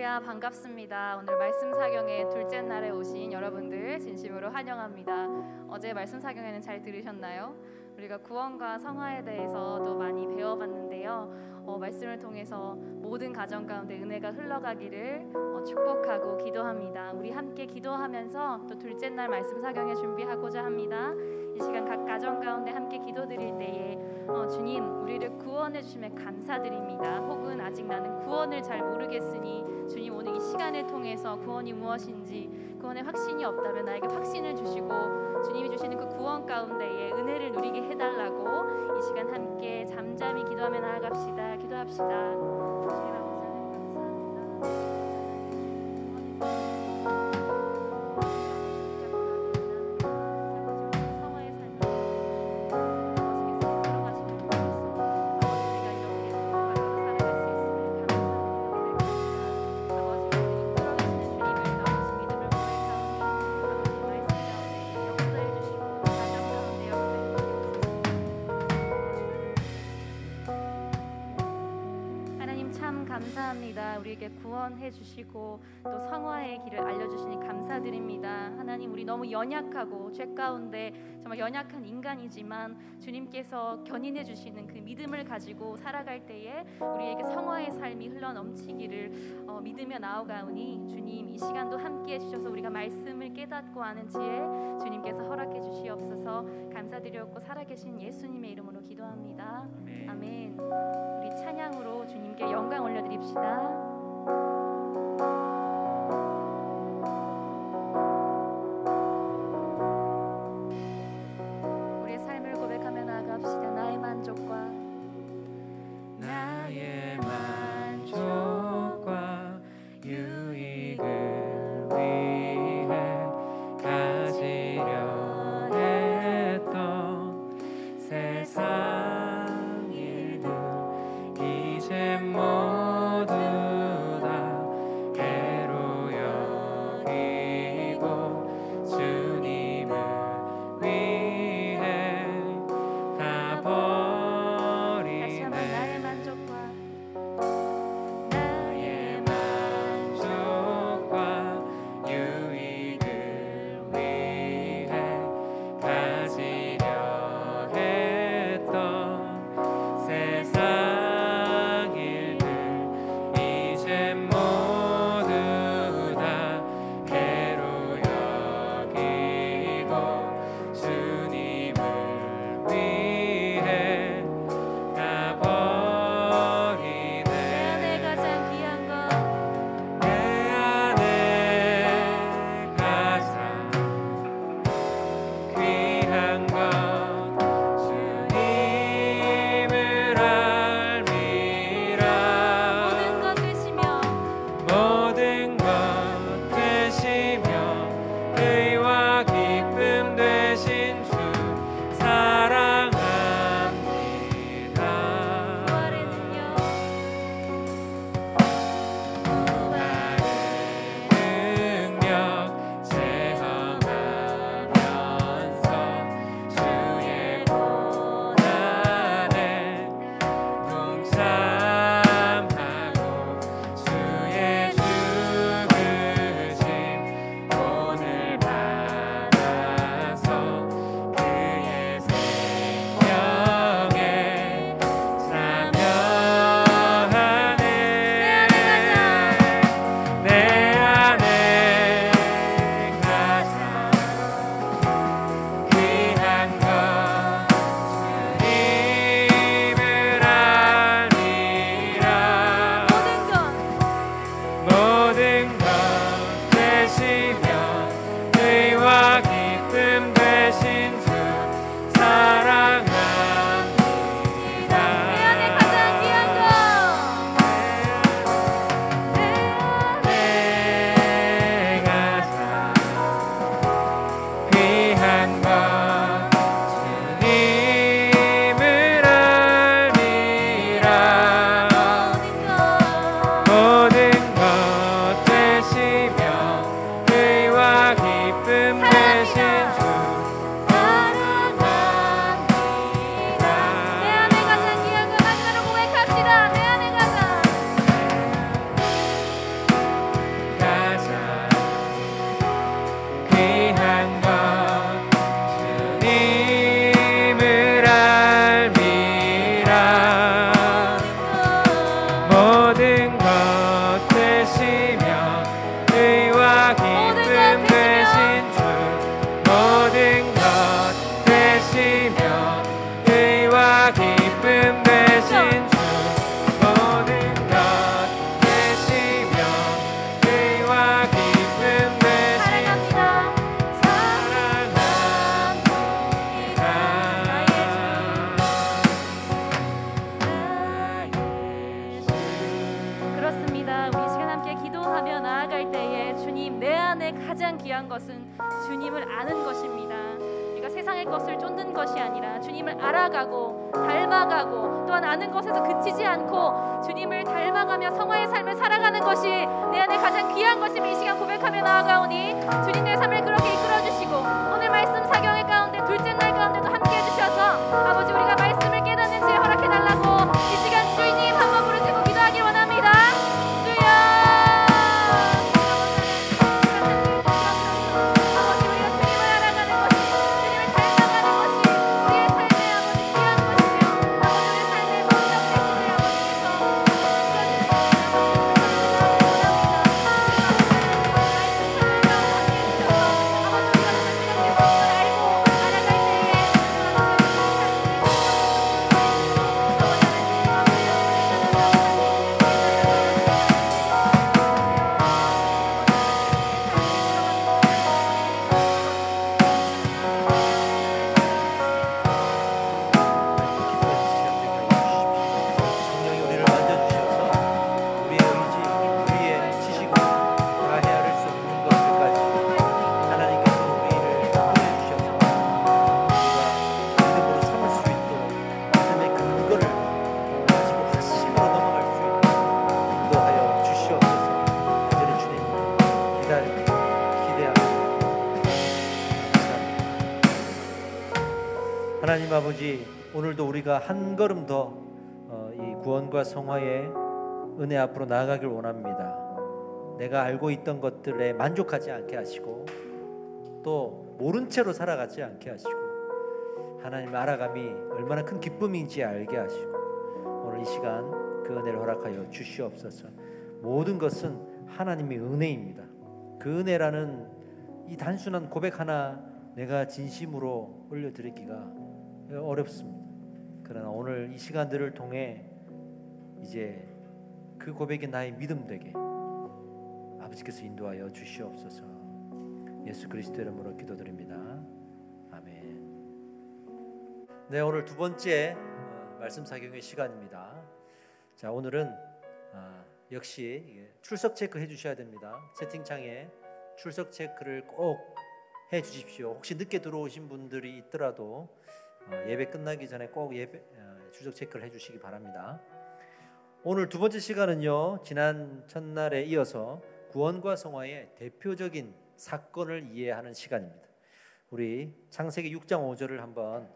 할렐루야, 반갑습니다. 오늘 말씀 사경의 둘째 날에 오신 여러분들 진심으로 환영합니다. 어제 말씀 사경에는 잘 들으셨나요? 우리가 구원과 성화에 대해서도 많이 배워봤는데요. 말씀을 통해서 모든 가정 가운데 은혜가 흘러가기를 축복하고 기도합니다. 우리 함께 기도하면서 또 둘째 날 말씀 사경에 준비하고자 합니다. 이 시간 각 가정 가운데 함께 기도드릴 때에 주님, 우리를 구원해 주심에 감사드립니다. 혹은 아직 나는 구원을 잘 모르겠으니 주님, 오늘 이 시간을 통해서 구원이 무엇인지 구원의 확신이 없다면 나에게 확신을 주시고 주님이 주시는 그 구원 가운데에 은혜를 누리게 해달라고 이 시간 함께 잠잠히 기도하며 나아갑시다. 기도합시다. 주님 감사합니다. 우리에게 구원해 주시고 또 성화의 길을 알려주시니 감사드립니다. 하나님, 우리 너무 연약하고 죄 가운데 정말 연약한 인간이지만 주님께서 견인해 주시는 그 믿음을 가지고 살아갈 때에 우리에게 성화의 삶이 흘러넘치기를 믿으며 나아가오니 주님, 이 시간도 함께해 주셔서 우리가 말씀을 깨닫고 아는 지혜 주님께서 허락해 주시옵소서. 감사드렸고 살아계신 예수님의 이름으로 기도합니다. 아멘. 우리 찬양으로 주님께 영광 올려드립시다. 우리의 삶을 고백하며 나아갑시다. 나의 만족과 유익을 위해 가지려 했던 세상 일들 이제 모두 다 세상의 것을 쫓는 것이 아니라 주님을 알아가고 닮아가고 또한 아는 것에서 그치지 않고 주님을 닮아가며 성화의 삶을 살아가는 것이 내 안에 가장 귀한 것임을 이 시간 고백하며 나아가오니 주님 내 삶을 그렇게 이끌어주시고 오늘 말씀 사경의 가운데 둘째 날 가운데도 함께 해주셔서 아버지 우리가 말씀을 깨닫는 지혜 허락해달라고 이 시간 주님 한번 부르시고 기도하기 원합니다. 주여 아버지 우리가 주님을 알아가는 것이 주님을 닮아가는 것이 우리의 삶의 아버지 귀한 것이며 아버지 우리의 삶의 목적 되시니 성령이 우리를 만져주셔서 우리의 의지, 우리의 지식으로 다 헤아릴 수 없는 것들까지 하나님께서 우리를 보내주셔서 우리가 믿음으로 삼을 수 있도록 믿음의 근거를 가지고 확신으로 넘어갈 수 있도록 인도하여 주시옵소서. 간절히 주님 기대합니다. 하나님 아버지, 오늘도 우리가 한 걸음 더 이 구원과 성화의 은혜 앞으로 나아가길 원합니다. 내가 알고 있던 것들에 만족하지 않게 하시고 또 모른 채로 살아가지 않게 하시고 하나님 알아감이 얼마나 큰 기쁨인지 알게 하시고 오늘 이 시간 그 은혜를 허락하여 주시옵소서. 모든 것은 하나님의 은혜입니다. 그 은혜라는 이 단순한 고백 하나 내가 진심으로 올려드리기가 어렵습니다. 그러나 오늘 이 시간들을 통해 이제 그 고백이 나의 믿음 되게 아버지께서 인도하여 주시옵소서. 예수 그리스도 이름으로 기도드립니다. 아멘. 네, 오늘 두 번째 말씀 사경의 시간입니다. 자, 오늘은 역시 출석 체크 해주셔야 됩니다. 채팅창에 출석 체크를 꼭 해주십시오. 혹시 늦게 들어오신 분들이 있더라도 예배 끝나기 전에 꼭 출석 체크를 해주시기 바랍니다. 오늘 두 번째 시간은요, 지난 첫날에 이어서 구원과 성화의 대표적인 사건을 이해하는 시간입니다. 우리 창세기 6장 5절을 한번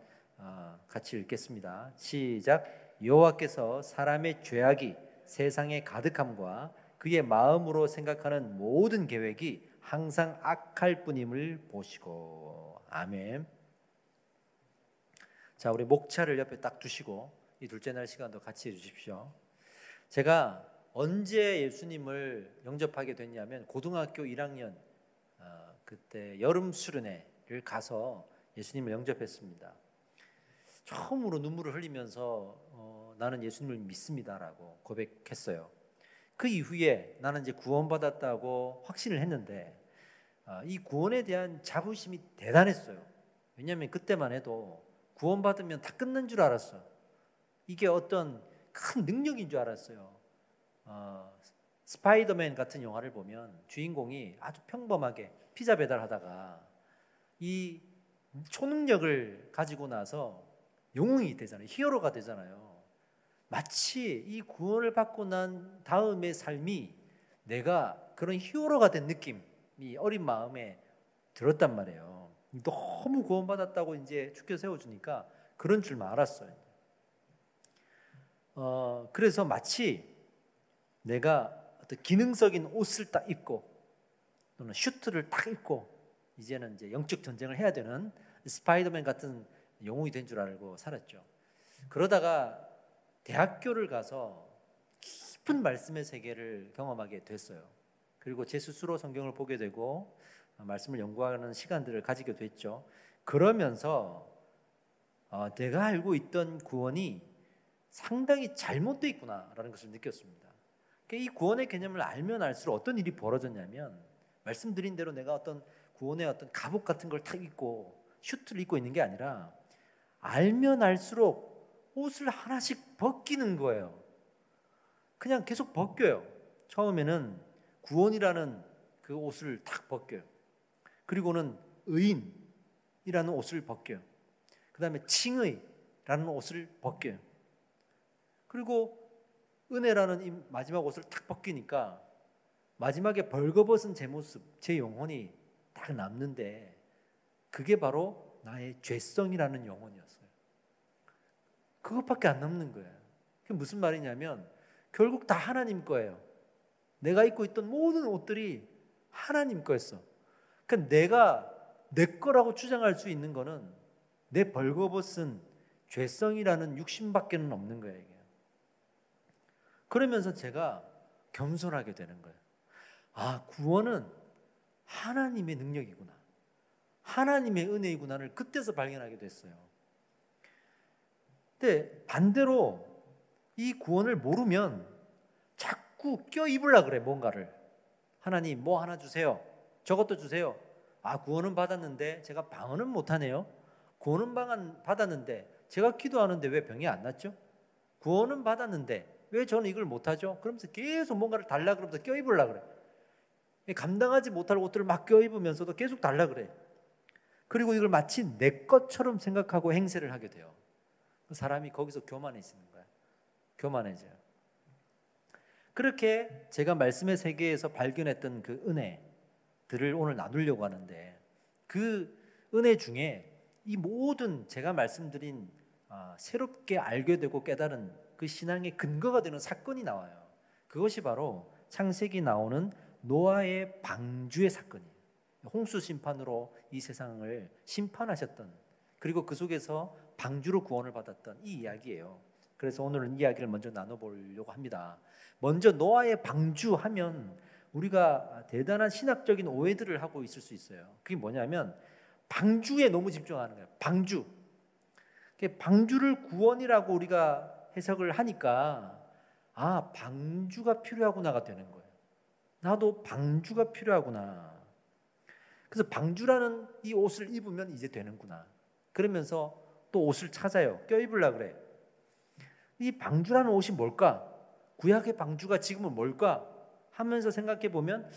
같이 읽겠습니다. 시작. 여호와께서 사람의 죄악이 세상에 가득함과 그의 마음으로 생각하는 모든 계획이 항상 악할 뿐임을 보시고. 아멘. 자, 우리 목차를 옆에 딱 두시고 이 둘째 날 시간도 같이 해주십시오. 제가 언제 예수님을 영접하게 됐냐면 고등학교 1학년 그때 여름 수련회를 가서 예수님을 영접했습니다. 처음으로 눈물을 흘리면서 나는 예수님을 믿습니다라고 고백했어요. 그 이후에 나는 이제 구원받았다고 확신을 했는데 이 구원에 대한 자부심이 대단했어요. 왜냐하면 그때만 해도 구원받으면 다 끝난 줄 알았어. 이게 어떤 큰 능력인 줄 알았어요. 스파이더맨 같은 영화를 보면 주인공이 아주 평범하게 피자 배달하다가 이 초능력을 가지고 나서 영웅이 되잖아요. 히어로가 되잖아요. 마치 이 구원을 받고 난 다음의 삶이 내가 그런 히어로가 된 느낌이 어린 마음에 들었단 말이에요. 너무 구원받았다고 이제 축켜 세워주니까 그런 줄만 알았어요. 그래서 마치 내가 어떤 기능적인 옷을 딱 입고 또는 슈트를 딱 입고 이제는 이제 영적 전쟁을 해야 되는 스파이더맨 같은 영웅이 된 줄 알고 살았죠. 그러다가 대학교를 가서 깊은 말씀의 세계를 경험하게 됐어요. 그리고 제 스스로 성경을 보게 되고 말씀을 연구하는 시간들을 가지게 됐죠. 그러면서 내가 알고 있던 구원이 상당히 잘못되어 있구나라는 것을 느꼈습니다. 이 구원의 개념을 알면 알수록 어떤 일이 벌어졌냐면 말씀드린 대로 내가 어떤 구원의 어떤 갑옷 같은 걸 탁 입고 슈트를 입고 있는 게 아니라 알면 알수록 옷을 하나씩 벗기는 거예요. 그냥 계속 벗겨요. 처음에는 구원이라는 그 옷을 탁 벗겨요. 그리고는 의인이라는 옷을 벗겨요. 그 다음에 칭의라는 옷을 벗겨요. 그리고 은혜라는 이 마지막 옷을 탁 벗기니까 마지막에 벌거벗은 제 모습, 제 영혼이 딱 남는데 그게 바로 나의 죄성이라는 영혼이었어요. 그것밖에 안 남는 거예요. 그게 무슨 말이냐면 결국 다 하나님 거예요. 내가 입고 있던 모든 옷들이 하나님 거였어. 그러니까 내가 내 거라고 주장할 수 있는 거는 내 벌거벗은 죄성이라는 육신밖에는 없는 거예요. 이게. 그러면서 제가 겸손하게 되는 거예요. 아, 구원은 하나님의 능력이구나. 하나님의 은혜이구나를 그때서 발견하게 됐어요. 근데 반대로 이 구원을 모르면 자꾸 껴입으려고 그래, 뭔가를. 하나님 뭐 하나 주세요. 저것도 주세요. 아, 구원은 받았는데 제가 방언은 못하네요. 구원은 받았는데 제가 기도하는데 왜 병이 안 낫죠? 구원은 받았는데 왜 저는 이걸 못하죠? 그러면서 계속 뭔가를 달라 그러면서 껴입으려고 그래. 감당하지 못할 옷들을 막 껴입으면서도 계속 달라 그래. 그리고 이걸 마치 내 것처럼 생각하고 행세를 하게 돼요. 사람이 거기서 교만해지는 거야. 교만해져요. 그렇게 제가 말씀의 세계에서 발견했던 그 은혜들을 오늘 나누려고 하는데 그 은혜 중에 이 모든 제가 말씀드린 새롭게 알게 되고 깨달은 그 신앙의 근거가 되는 사건이 나와요. 그것이 바로 창세기 나오는 노아의 방주의 사건이에요. 홍수 심판으로 이 세상을 심판하셨던, 그리고 그 속에서 방주로 구원을 받았던 이 이야기예요. 그래서 오늘은 이 이야기를 먼저 나눠보려고 합니다. 먼저 노아의 방주 하면 우리가 대단한 신학적인 오해들을 하고 있을 수 있어요. 그게 뭐냐면 방주에 너무 집중하는 거예요. 방주. 방주를 구원이라고 우리가 해석을 하니까 아, 방주가 필요하구나가 되는 거예요. 나도 방주가 필요하구나. 그래서 방주라는 이 옷을 입으면 이제 되는구나. 그러면서 또 옷을 찾아요. 껴입으려고 그래. 이 방주라는 옷이 뭘까? 구약의 방주가 지금은 뭘까? 하면서 생각해 보면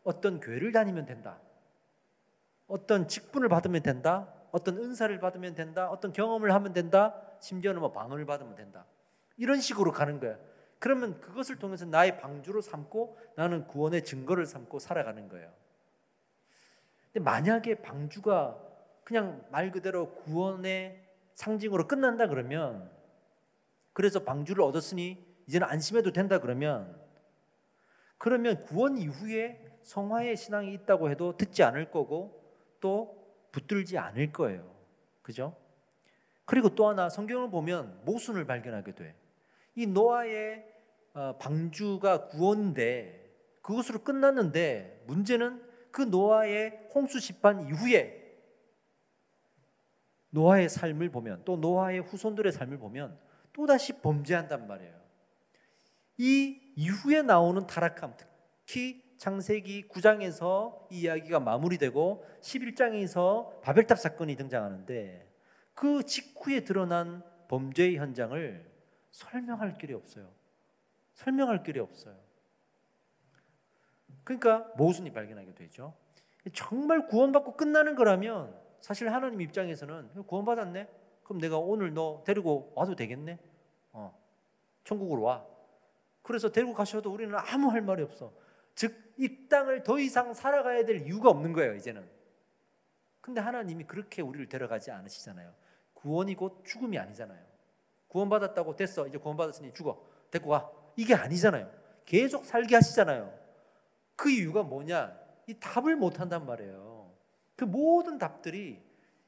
어떤 교회를 다니면 된다. 어떤 직분을 받으면 된다. 어떤 은사를 받으면 된다. 어떤 경험을 하면 된다. 심지어는 뭐 방언을 받으면 된다. 이런 식으로 가는 거야. 그러면 그것을 통해서 나의 방주로 삼고 나는 구원의 증거를 삼고 살아가는 거예요. 근데 만약에 방주가 그냥 말 그대로 구원의 상징으로 끝난다 그러면, 그래서 방주를 얻었으니 이제는 안심해도 된다 그러면 구원 이후에 성화의 신앙이 있다고 해도 듣지 않을 거고 또 붙들지 않을 거예요. 그죠? 그리고 또 하나 성경을 보면 모순을 발견하게 돼. 이 노아의 방주가 구원인데 그것으로 끝났는데 문제는 그 노아의 홍수 심판 이후에 노아의 삶을 보면, 또 노아의 후손들의 삶을 보면 또다시 범죄한단 말이에요. 이 이후에 나오는 타락함, 특히 창세기 9장에서 이 이야기가 마무리되고 11장에서 바벨탑 사건이 등장하는데 그 직후에 드러난 범죄의 현장을 설명할 길이 없어요. 설명할 길이 없어요. 그러니까 모순이 발견하게 되죠. 정말 구원받고 끝나는 거라면 사실 하나님 입장에서는 구원받았네? 그럼 내가 오늘 너 데리고 와도 되겠네? 천국으로 와. 그래서 데리고 가셔도 우리는 아무 할 말이 없어. 즉 이 땅을 더 이상 살아가야 될 이유가 없는 거예요, 이제는. 근데 하나님이 그렇게 우리를 데려가지 않으시잖아요. 구원이 곧 죽음이 아니잖아요. 구원받았다고 됐어, 이제 구원받았으니 죽어, 데리고 가, 이게 아니잖아요. 계속 살게 하시잖아요. 그 이유가 뭐냐? 이 답을 못한단 말이에요. 그 모든 답들이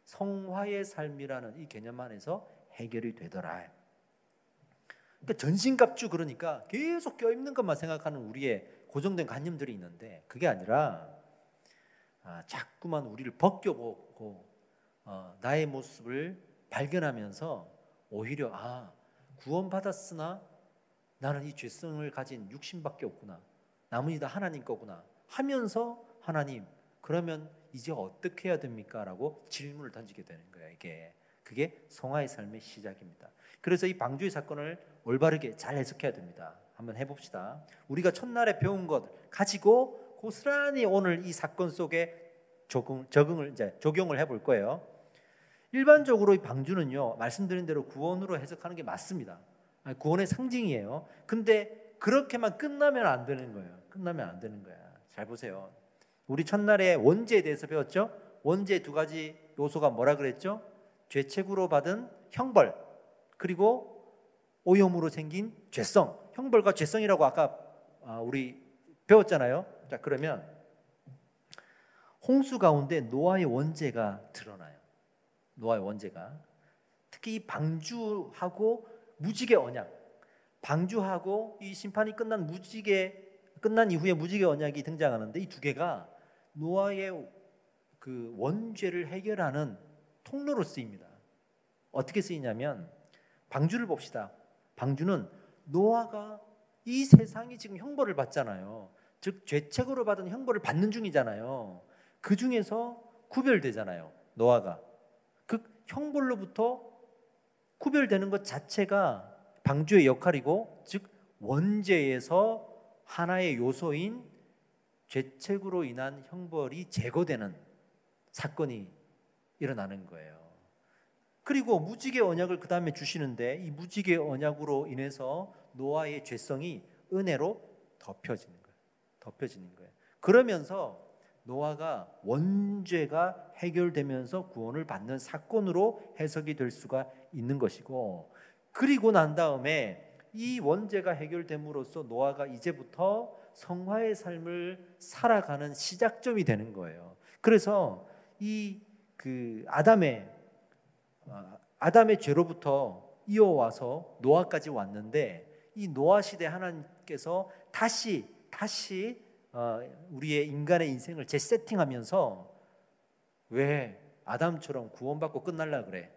성화의 삶이라는 이 개념 안에서 해결이 되더라. 그러니까 전신갑주, 그러니까 계속 껴입는 것만 생각하는 우리의 고정된 관념들이 있는데 그게 아니라 자꾸만 우리를 벗겨보고 나의 모습을 발견하면서 오히려 구원받았으나 나는 이 죄성을 가진 육신밖에 없구나, 남은 이다 하나님 거구나 하면서 하나님, 그러면 이제 어떻게 해야 됩니까? 라고 질문을 던지게 되는 거예요. 그게 성화의 삶의 시작입니다. 그래서 이 방주의 사건을 올바르게 잘 해석해야 됩니다. 한번 해봅시다. 우리가 첫날에 배운 것 가지고 고스란히 오늘 이 사건 속에 적용을 해볼 거예요. 일반적으로 이 방주는요, 말씀드린 대로 구원으로 해석하는 게 맞습니다. 구원의 상징이에요. 근데 그렇게만 끝나면 안 되는 거예요. 끝나면 안 되는 거야. 잘 보세요. 우리 첫날에 원죄에 대해서 배웠죠? 원죄 두 가지 요소가 뭐라 그랬죠? 죄책으로 받은 형벌, 그리고 오염으로 생긴 죄성. 형벌과 죄성이라고 아까 우리 배웠잖아요. 자, 그러면 홍수 가운데 노아의 원죄가 드러나요. 노아의 원죄가. 특히 이 방주하고 무지개 언약, 방주하고 이 심판이 끝난 이후에 무지개 언약이 등장하는데, 이 두 개가 노아의 그 원죄를 해결하는 통로로 쓰입니다. 어떻게 쓰이냐면, 방주를 봅시다. 방주는 노아가 이 세상이 지금 형벌을 받잖아요. 즉 죄책으로 받은 형벌을 받는 중이잖아요. 그 중에서 구별되잖아요. 노아가 그 형벌로부터 구별되는 것 자체가 방주의 역할이고, 즉 원죄에서 하나의 요소인 죄책으로 인한 형벌이 제거되는 사건이 일어나는 거예요. 그리고 무지개 언약을 그 다음에 주시는데, 이 무지개 언약으로 인해서 노아의 죄성이 은혜로 덮여지는 거예요. 덮여지는 거예요. 그러면서 노아가 원죄가 해결되면서 구원을 받는 사건으로 해석이 될 수가 있는 것이고, 그리고 난 다음에 이 원죄가 해결됨으로써 노아가 이제부터 성화의 삶을 살아가는 시작점이 되는 거예요. 그래서 이 아담의 죄로부터 이어와서 노아까지 왔는데, 이 노아 시대 하나님께서 다시 우리의 인간의 인생을 재세팅하면서, 왜 아담처럼 구원받고 끝날라 그래?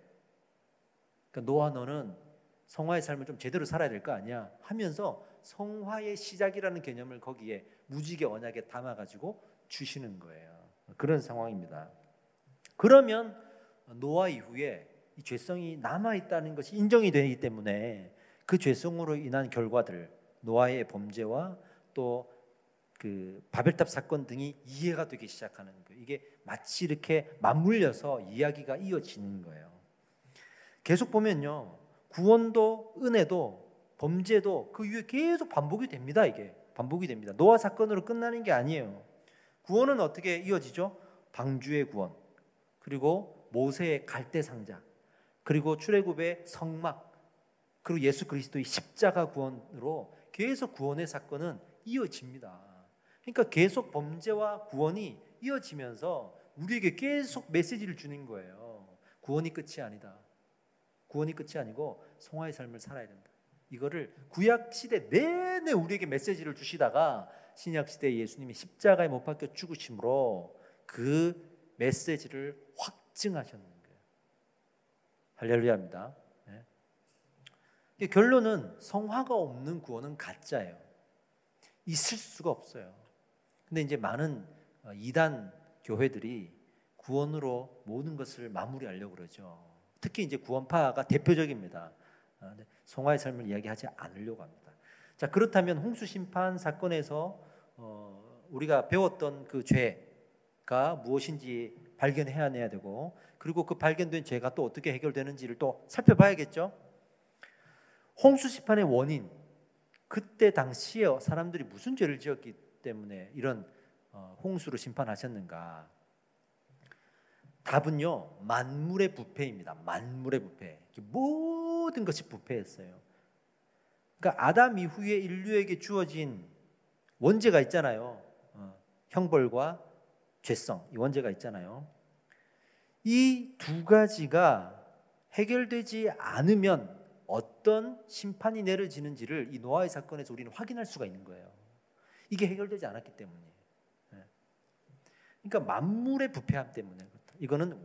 그러니까 노아, 너는 성화의 삶을 좀 제대로 살아야 될 거 아니야 하면서 성화의 시작이라는 개념을 거기에 무지개 언약에 담아가지고 주시는 거예요. 그런 상황입니다. 그러면 노아 이후에 이 죄성이 남아있다는 것이 인정이 되기 때문에 그 죄성으로 인한 결과들, 노아의 범죄와 또 그 바벨탑 사건 등이 이해가 되기 시작하는 거예요. 이게 마치 이렇게 맞물려서 이야기가 이어지는 거예요. 계속 보면요, 구원도 은혜도 범죄도 그 이후에 계속 반복이 됩니다. 이게 반복이 됩니다. 노아 사건으로 끝나는 게 아니에요. 구원은 어떻게 이어지죠? 방주의 구원, 그리고 모세의 갈대 상자, 그리고 출애굽의 성막, 그리고 예수 그리스도의 십자가 구원으로 계속 구원의 사건은 이어집니다. 그러니까 계속 범죄와 구원이 이어지면서 우리에게 계속 메시지를 주는 거예요. 구원이 끝이 아니다. 구원이 끝이 아니고 성화의 삶을 살아야 된다. 이거를 구약 시대 내내 우리에게 메시지를 주시다가 신약 시대에 예수님이 십자가에 못 박혀 죽으심으로 그 메시지를 확증하셨는 거예요. 할렐루야입니다. 네. 결론은 성화가 없는 구원은 가짜예요. 있을 수가 없어요. 근데 이제 많은 이단 교회들이 구원으로 모든 것을 마무리하려고 그러죠. 특히 이제 구원파가 대표적입니다. 성화의 삶을 이야기하지 않으려고 합니다. 자, 그렇다면 홍수 심판 사건에서 우리가 배웠던 그 죄가 무엇인지 발견해야 되고, 그리고 그 발견된 죄가 또 어떻게 해결되는지를 또 살펴봐야겠죠. 홍수 심판의 원인, 그때 당시에 사람들이 무슨 죄를 지었기 때문에 이런 홍수로 심판하셨는가? 답은요, 만물의 부패입니다. 만물의 부패. 모든 것이 부패했어요. 그러니까 아담 이후에 인류에게 주어진 원죄가 있잖아요. 형벌과 죄성, 이 원죄가 있잖아요. 이 두 가지가 해결되지 않으면 어떤 심판이 내려지는지를 이 노아의 사건에서 우리는 확인할 수가 있는 거예요. 이게 해결되지 않았기 때문이에요. 그러니까 만물의 부패함 때문에 그렇다. 이거는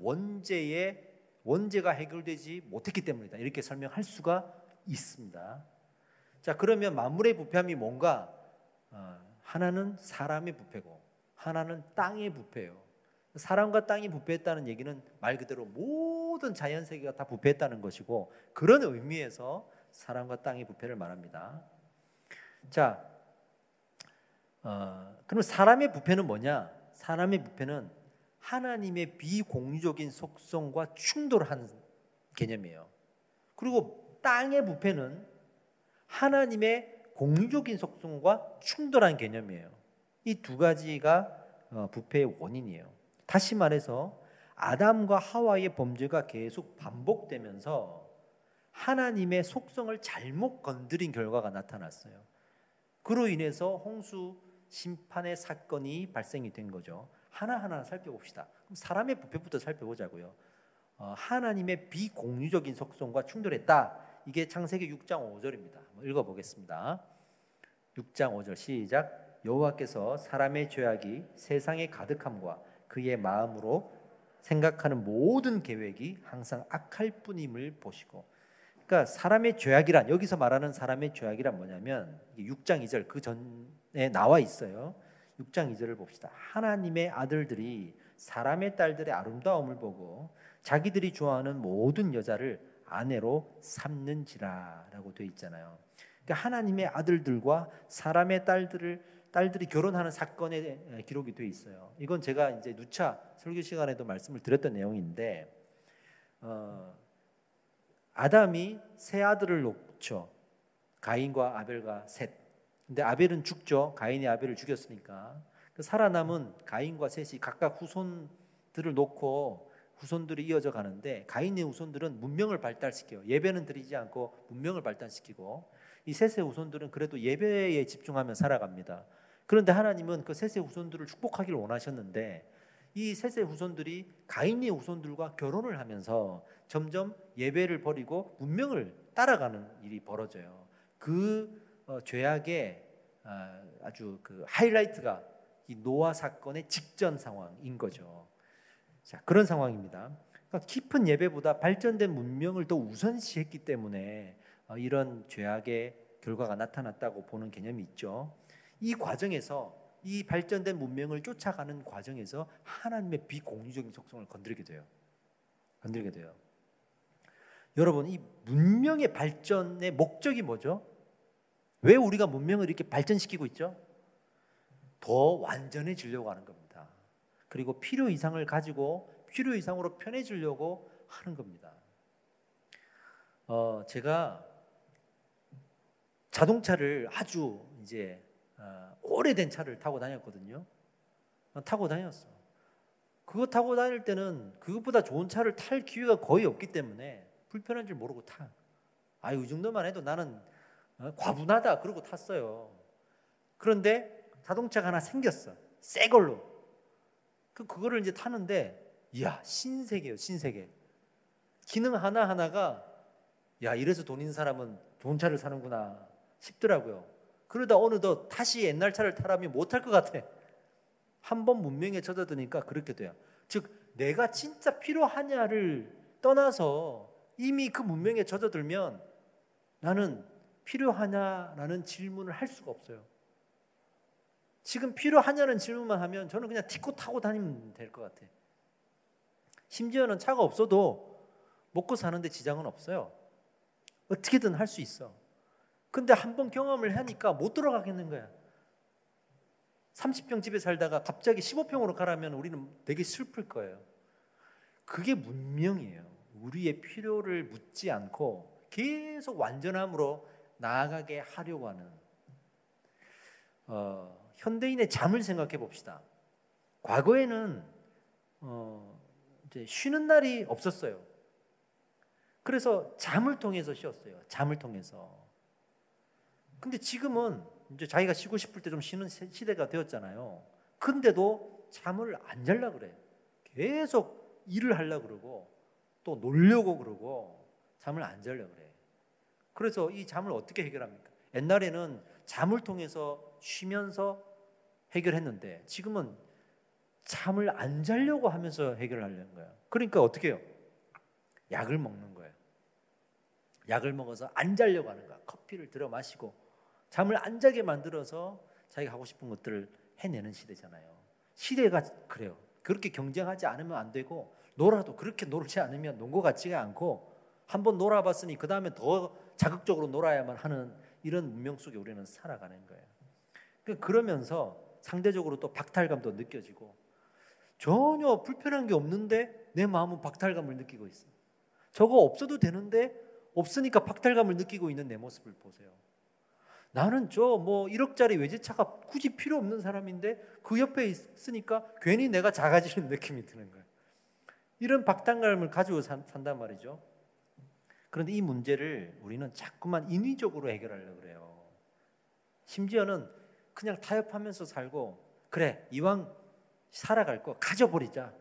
원죄가 해결되지 못했기 때문이다. 이렇게 설명할 수가 있습니다. 자, 그러면 만물의 부패함이 뭔가? 하나는 사람의 부패고 하나는 땅의 부패예요. 사람과 땅이 부패했다는 얘기는 말 그대로 모든 자연 세계가 다 부패했다는 것이고, 그런 의미에서 사람과 땅의 부패를 말합니다. 자, 그럼 사람의 부패는 뭐냐? 사람의 부패는 하나님의 비공유적인 속성과 충돌하는 개념이에요. 그리고 땅의 부패는 하나님의 공유적인 속성과 충돌한 개념이에요. 이 두 가지가 부패의 원인이에요. 다시 말해서 아담과 하와의 범죄가 계속 반복되면서 하나님의 속성을 잘못 건드린 결과가 나타났어요. 그로 인해서 홍수 심판의 사건이 발생이 된 거죠. 하나하나 살펴봅시다. 그럼 사람의 부패부터 살펴보자고요. 하나님의 비공유적인 속성과 충돌했다. 이게 창세기 6장 5절입니다. 한번 읽어보겠습니다. 6장 5절 시작. 여호와께서 사람의 죄악이 세상에 가득함과 그의 마음으로 생각하는 모든 계획이 항상 악할 뿐임을 보시고. 그러니까 사람의 죄악이란, 여기서 말하는 사람의 죄악이란 뭐냐면 6장 2절 그 전에 나와 있어요. 6장 2절을 봅시다. 하나님의 아들들이 사람의 딸들의 아름다움을 보고 자기들이 좋아하는 모든 여자를 아내로 삼는지라라고 되어 있잖아요. 그러니까 하나님의 아들들과 사람의 딸들이 결혼하는 사건에 기록이 되어 있어요. 이건 제가 이제 누차 설교 시간에도 말씀을 드렸던 내용인데, 아담이 세 아들을 놓죠. 가인과 아벨과 셋. 근데 아벨은 죽죠. 가인이 아벨을 죽였으니까. 살아남은 가인과 셋이 각각 후손들을 놓고 후손들이 이어져 가는데, 가인의 후손들은 문명을 발달시켜요. 예배는 드리지 않고 문명을 발달시키고, 이 셋의 후손들은 그래도 예배에 집중하며 살아갑니다. 그런데 하나님은 그 셋의 후손들을 축복하기를 원하셨는데, 이 셋의 후손들이 가인의 후손들과 결혼을 하면서 점점 예배를 버리고 문명을 따라가는 일이 벌어져요. 그 죄악의 아주 그 하이라이트가 이 노아 사건의 직전 상황인 거죠. 자, 그런 상황입니다. 그러니까 깊은 예배보다 발전된 문명을 더 우선시했기 때문에 이런 죄악의 결과가 나타났다고 보는 개념이 있죠. 이 과정에서, 이 발전된 문명을 쫓아가는 과정에서 하나님의 비공유적인 속성을 건드리게 돼요. 여러분, 이 문명의 발전의 목적이 뭐죠? 왜 우리가 문명을 이렇게 발전시키고 있죠? 더 완전해지려고 하는 겁니다. 그리고 필요 이상을 가지고 필요 이상으로 편해지려고 하는 겁니다. 제가 자동차를 아주 이제 오래된 차를 타고 다녔거든요. 그거 타고 다닐 때는 그것보다 좋은 차를 탈 기회가 거의 없기 때문에 불편한 줄 모르고 타. 이 정도만 해도 나는 과분하다 그러고 탔어요. 그런데 자동차가 하나 생겼어. 새 걸로. 그거를 이제 타는데, 이야, 신세계예요, 신세계. 기능 하나하나가, 야, 이래서 돈 있는 사람은 좋은 차를 사는구나 싶더라고요. 그러다 어느덧 다시 옛날 차를 타라면 못할 것 같아. 한번 문명에 젖어드니까 그렇게 돼요. 즉, 내가 진짜 필요하냐를 떠나서 이미 그 문명에 젖어들면 나는 필요하냐라는 질문을 할 수가 없어요. 지금 필요하냐는 질문만 하면 저는 그냥 티코 타고 다니면 될 것 같아. 심지어는 차가 없어도 먹고 사는데 지장은 없어요. 어떻게든 할 수 있어. 근데 한번 경험을 하니까 못 들어가겠는 거야. 30평 집에 살다가 갑자기 15평으로 가라면 우리는 되게 슬플 거예요. 그게 문명이에요. 우리의 필요를 묻지 않고 계속 완전함으로 나아가게 하려고 하는. 현대인의 잠을 생각해 봅시다. 과거에는 이제 쉬는 날이 없었어요. 그래서 잠을 통해서 쉬었어요. 잠을 통해서. 근데 지금은 이제 자기가 쉬고 싶을 때 좀 쉬는 시대가 되었잖아요. 근데도 잠을 안 자려고 그래. 계속 일을 하려고 그러고 또 놀려고 그러고 잠을 안 자려고 그래. 그래서 이 잠을 어떻게 해결합니까? 옛날에는 잠을 통해서 쉬면서 해결했는데 지금은 잠을 안 자려고 하면서 해결하려는 거예요. 그러니까 어떻게 해요? 약을 먹는 거예요. 약을 먹어서 안 자려고 하는 거야. 커피를 들어 마시고 잠을 안 자게 만들어서 자기가 하고 싶은 것들을 해내는 시대잖아요. 시대가 그래요. 그렇게 경쟁하지 않으면 안 되고 놀아도 그렇게 놀지 않으면 논 것 같지가 않고 한번 놀아봤으니 그 다음에 더 자극적으로 놀아야만 하는 이런 문명 속에 우리는 살아가는 거예요. 그러면서 상대적으로 또 박탈감도 느껴지고 전혀 불편한 게 없는데 내 마음은 박탈감을 느끼고 있어. 저거 없어도 되는데 없으니까 박탈감을 느끼고 있는 내 모습을 보세요. 나는 저 뭐 1억짜리 외제차가 굳이 필요 없는 사람인데 그 옆에 있으니까 괜히 내가 작아지는 느낌이 드는 거예요. 이런 박탈감을 가지고 산단 말이죠. 그런데 이 문제를 우리는 자꾸만 인위적으로 해결하려고 그래요. 심지어는 그냥 타협하면서 살고, 그래 이왕 살아갈 거 가져버리자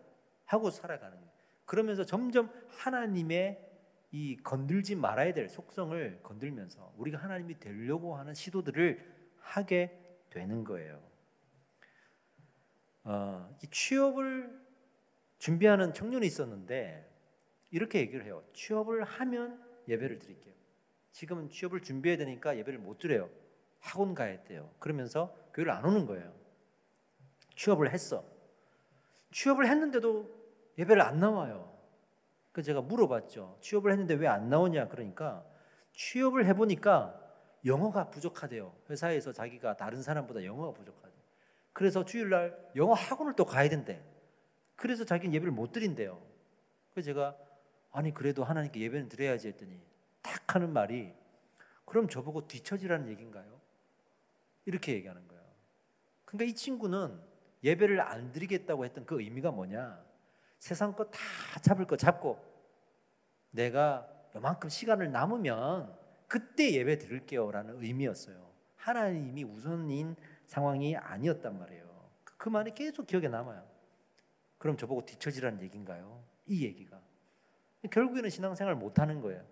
하고 살아가는 거예요. 그러면서 점점 하나님의 이 건들지 말아야 될 속성을 건들면서 우리가 하나님이 되려고 하는 시도들을 하게 되는 거예요. 이 취업을 준비하는 청년이 있었는데 이렇게 얘기를 해요. 취업을 하면 예배를 드릴게요. 지금은 취업을 준비해야 되니까 예배를 못 드려요. 학원 가야 돼요. 그러면서 교회를 안 오는 거예요. 취업을 했어. 취업을 했는데도 예배를 안 나와요. 그래서 제가 물어봤죠. 취업을 했는데 왜 안 나오냐? 그러니까 취업을 해보니까 영어가 부족하대요. 회사에서 자기가 다른 사람보다 영어가 부족하대요. 그래서 주일날 영어 학원을 또 가야 된대. 그래서 자기는 예배를 못 드린대요. 그래서 제가 아니 그래도 하나님께 예배는 드려야지 했더니 딱 하는 말이 그럼 저보고 뒤처지라는 얘기인가요? 이렇게 얘기하는 거예요. 그러니까 이 친구는 예배를 안 드리겠다고 했던 그 의미가 뭐냐? 세상 거 다 잡을 거 잡고 내가 요만큼 시간을 남으면 그때 예배 드릴게요 라는 의미였어요. 하나님이 우선인 상황이 아니었단 말이에요. 그 말이 계속 기억에 남아요. 그럼 저보고 뒤처지라는 얘기인가요? 이 얘기가 결국에는 신앙생활을 못하는 거예요.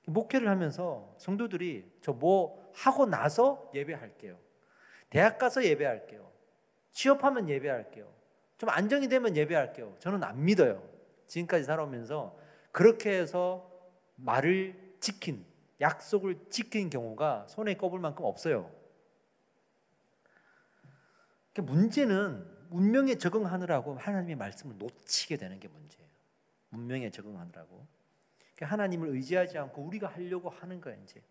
목회를 하면서 성도들이 저 뭐 하고 나서 예배할게요, 대학 가서 예배할게요, 취업하면 예배할게요, 좀 안정이 되면 예배할게요, 저는 안 믿어요. 지금까지 살아오면서 그렇게 해서 말을 지킨, 약속을 지킨 경우가 손에 꼽을 만큼 없어요. 문제는 문명에 적응하느라고 하나님의 말씀을 놓치게 되는 게 문제예요. 문명에 적응하느라고 하나님을 의지하지 않고 우리가 하려고 하는 거예요. 이제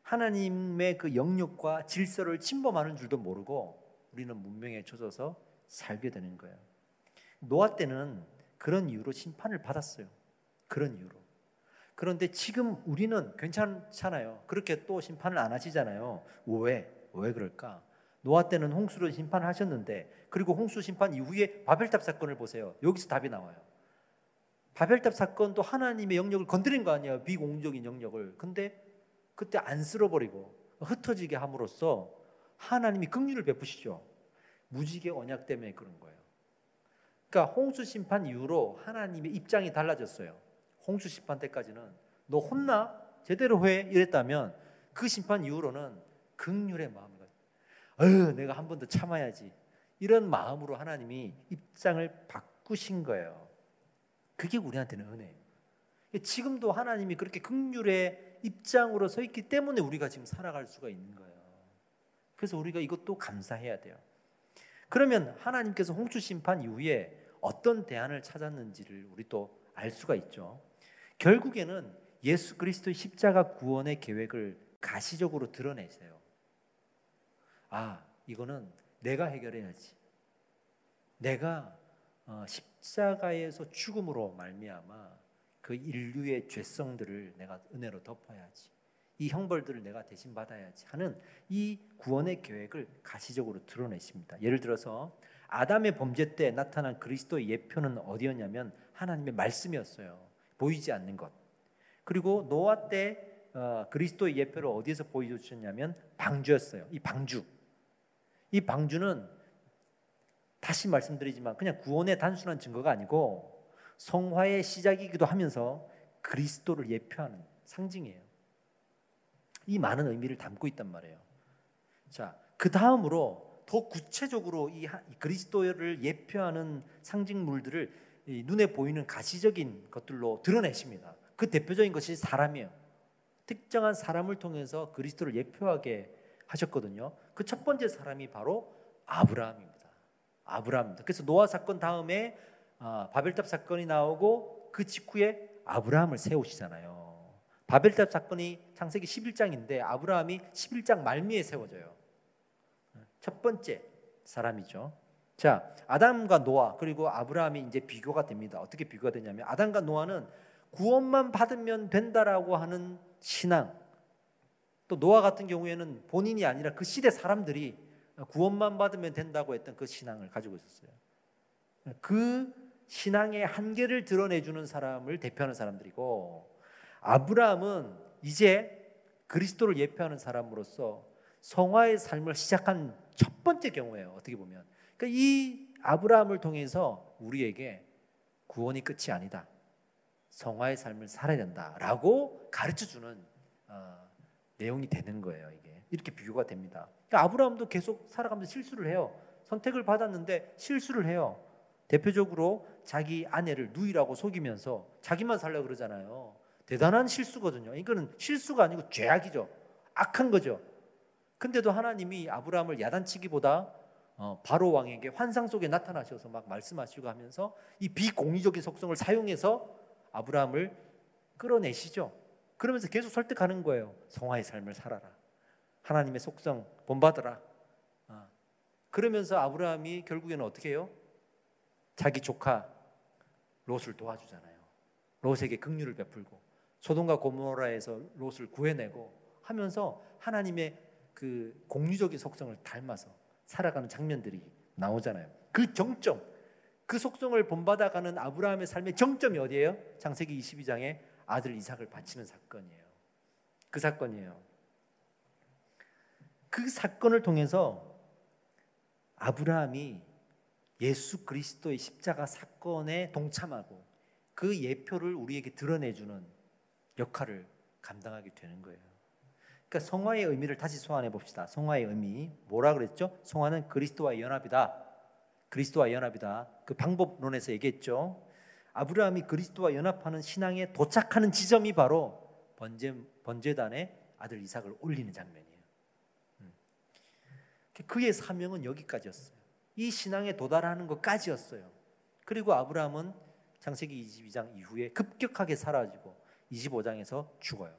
하나님의 그 영역과 질서를 침범하는 줄도 모르고 우리는 문명에 젖어서 살게 되는 거예요. 노아 때는 그런 이유로 심판을 받았어요. 그런 이유로. 그런데 지금 우리는 괜찮잖아요. 그렇게 또 심판을 안 하시잖아요. 왜 그럴까? 노아 때는 홍수로 심판하셨는데, 그리고 홍수 심판 이후에 바벨탑 사건을 보세요. 여기서 답이 나와요. 바벨탑 사건도 하나님의 영역을 건드린 거 아니에요. 비공적인 영역을. 근데 그때 안 쓸어버리고 흩어지게 함으로써 하나님이 긍휼을 베푸시죠. 무지개 언약 때문에 그런 거예요. 그러니까 홍수 심판 이후로 하나님의 입장이 달라졌어요. 홍수 심판 때까지는 너 혼나? 제대로 해? 이랬다면 그 심판 이후로는 긍휼의 마음을 내가 한 번 더 참아야지, 이런 마음으로 하나님이 입장을 바꾸신 거예요. 그게 우리한테는 은혜예요. 지금도 하나님이 그렇게 긍휼의 입장으로 서 있기 때문에 우리가 지금 살아갈 수가 있는 거예요. 그래서 우리가 이것도 감사해야 돼요. 그러면 하나님께서 홍수 심판 이후에 어떤 대안을 찾았는지를 우리 또 알 수가 있죠. 결국에는 예수 그리스도의 십자가 구원의 계획을 가시적으로 드러내세요. 이거는 내가 해결해야지. 내가 십자가에서 죽음으로 말미암아 그 인류의 죄성들을 내가 은혜로 덮어야지, 이 형벌들을 내가 대신 받아야지 하는 이 구원의 계획을 가시적으로 드러내십니다. 예를 들어서 아담의 범죄 때 나타난 그리스도의 예표는 어디였냐면 하나님의 말씀이었어요. 보이지 않는 것. 그리고 노아 때 그리스도의 예표를 어디에서 보여주셨냐면 방주였어요. 이 방주는 다시 말씀드리지만 그냥 구원의 단순한 증거가 아니고 성화의 시작이기도 하면서 그리스도를 예표하는 상징이에요. 이 많은 의미를 담고 있단 말이에요. 자, 그 다음으로 더 구체적으로 이 그리스도를 예표하는 상징물들을 눈에 보이는 가시적인 것들로 드러내십니다. 그 대표적인 것이 사람이에요. 특정한 사람을 통해서 그리스도를 예표하게 하셨거든요. 그 첫 번째 사람이 바로 아브라함입니다. 그래서 노아 사건 다음에 바벨탑 사건이 나오고 그 직후에 아브라함을 세우시잖아요. 바벨탑 사건이 창세기 11장인데 아브라함이 11장 말미에 세워져요. 첫 번째 사람이죠. 자, 아담과 노아 그리고 아브라함이 이제 비교가 됩니다. 어떻게 비교가 되냐면 아담과 노아는 구원만 받으면 된다라고 하는 신앙, 또 노아 같은 경우에는 본인이 아니라 그 시대 사람들이 구원만 받으면 된다고 했던 그 신앙을 가지고 있었어요. 그 신앙의 한계를 드러내주는 사람을 대표하는 사람들이고, 아브라함은 이제 그리스도를 예표하는 사람으로서 성화의 삶을 시작한 첫 번째 경우예요. 어떻게 보면 그러니까 이 아브라함을 통해서 우리에게 구원이 끝이 아니다, 성화의 삶을 살아야 된다라고 가르쳐주는 내용이 되는 거예요. 이게 이렇게 비교가 됩니다. 그러니까 아브라함도 계속 살아가면서 실수를 해요. 선택을 받았는데 실수를 해요. 대표적으로 자기 아내를 누이라고 속이면서 자기만 살려고 그러잖아요. 대단한 실수거든요. 이거는 실수가 아니고 죄악이죠. 악한 거죠. 근데도 하나님이 아브라함을 야단치기보다 바로 왕에게 환상 속에 나타나셔서 막 말씀하시고 하면서 이 비공의적인 속성을 사용해서 아브라함을 끌어내시죠. 그러면서 계속 설득하는 거예요. 성화의 삶을 살아라, 하나님의 속성 본받아라. 그러면서 아브라함이 결국에는 어떻게 해요? 자기 조카 롯을 도와주잖아요. 롯에게 긍휼을 베풀고 소돔과 고모라에서 롯을 구해내고 하면서 하나님의 그 공유적인 속성을 닮아서 살아가는 장면들이 나오잖아요. 그 정점, 그 속성을 본받아가는 아브라함의 삶의 정점이 어디예요? 창세기 22장에 아들 이삭을 바치는 사건이에요. 그 사건이에요. 그 사건을 통해서 아브라함이 예수 그리스도의 십자가 사건에 동참하고 그 예표를 우리에게 드러내주는 역할을 감당하게 되는 거예요. 그러니까 성화의 의미를 다시 소환해 봅시다. 성화의 의미 뭐라 그랬죠? 성화는 그리스도와의 연합이다. 그리스도와 연합이다. 그 방법론에서 얘기했죠. 아브라함이 그리스도와 연합하는 신앙에 도착하는 지점이 바로 번제단에 아들 이삭을 올리는 장면이에요. 그의 사명은 여기까지였어요. 이 신앙에 도달하는 것까지였어요. 그리고 아브라함은 창세기 22장 이후에 급격하게 사라지고 25장에서 죽어요.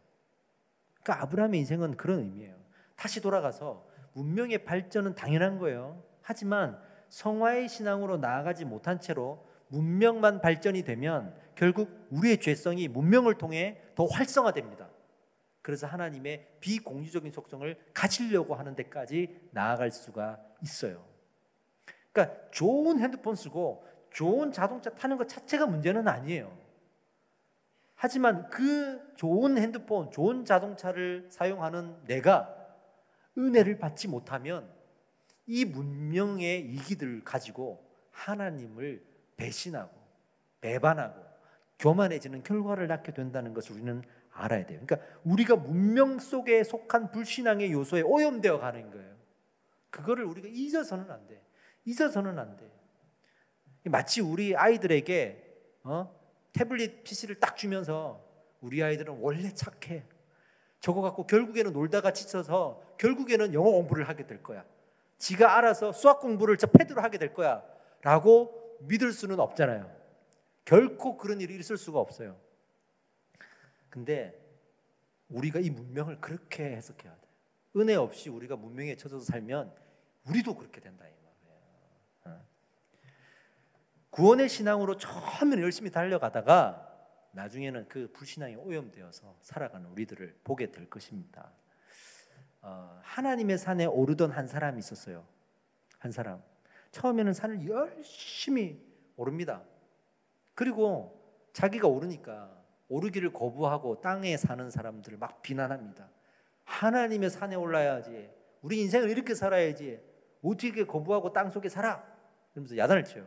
그러니까 아브라함의 인생은 그런 의미예요. 다시 돌아가서 문명의 발전은 당연한 거예요. 하지만 성화의 신앙으로 나아가지 못한 채로 문명만 발전이 되면 결국 우리의 죄성이 문명을 통해 더 활성화됩니다. 그래서 하나님의 비공유적인 속성을 가지려고 하는 데까지 나아갈 수가 있어요. 그러니까 좋은 핸드폰 쓰고 좋은 자동차 타는 것 자체가 문제는 아니에요. 하지만 그 좋은 핸드폰, 좋은 자동차를 사용하는 내가 은혜를 받지 못하면 이 문명의 이기들을 가지고 하나님을 배신하고 배반하고 교만해지는 결과를 낳게 된다는 것을 우리는 알아야 돼요. 그러니까 우리가 문명 속에 속한 불신앙의 요소에 오염되어 가는 거예요. 그거를 우리가 잊어서는 안 돼. 잊어서는 안 돼. 마치 우리 아이들에게 태블릿 PC를 딱 주면서 우리 아이들은 원래 착해. 저거 갖고 결국에는 놀다가 지쳐서 결국에는 영어 공부를 하게 될 거야. 지가 알아서 수학 공부를 저 패드로 하게 될 거야 라고 믿을 수는 없잖아요. 결코 그런 일이 있을 수가 없어요. 근데 우리가 이 문명을 그렇게 해석해야 돼. 은혜 없이 우리가 문명에 젖어서 살면 우리도 그렇게 된다 이 말이에요. 구원의 신앙으로 처음에는 열심히 달려가다가 나중에는 그 불신앙에 오염되어서 살아가는 우리들을 보게 될 것입니다. 하나님의 산에 오르던 한 사람이 있었어요. 한 사람. 처음에는 산을 열심히 오릅니다. 그리고 자기가 오르니까 오르기를 거부하고 땅에 사는 사람들을 막 비난합니다. 하나님의 산에 올라야지. 우리 인생을 이렇게 살아야지. 어떻게 거부하고 땅 속에 살아? 그러면서 야단을 쳐요.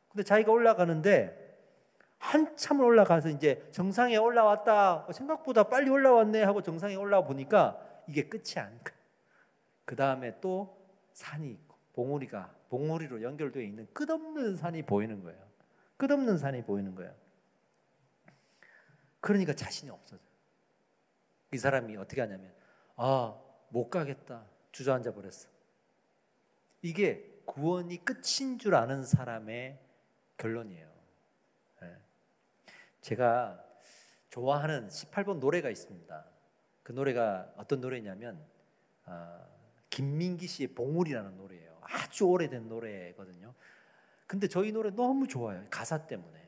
근데 자기가 올라가는데 한참을 올라가서 이제 정상에 올라왔다. 생각보다 빨리 올라왔네 하고 정상에 올라와 보니까 이게 끝이 아니까. 그 다음에 또 산이 있고 봉우리로 연결되어 있는 끝없는 산이 보이는 거예요. 끝없는 산이 보이는 거예요. 그러니까 자신이 없어져요. 이 사람이 어떻게 하냐면 못 가겠다 주저앉아 버렸어. 이게 구원이 끝인 줄 아는 사람의 결론이에요. 제가 좋아하는 18번 노래가 있습니다. 그 노래가 어떤 노래냐면 김민기 씨의 봉우리라는 노래예요. 아주 오래된 노래거든요. 근데 저희 노래 너무 좋아요. 가사 때문에.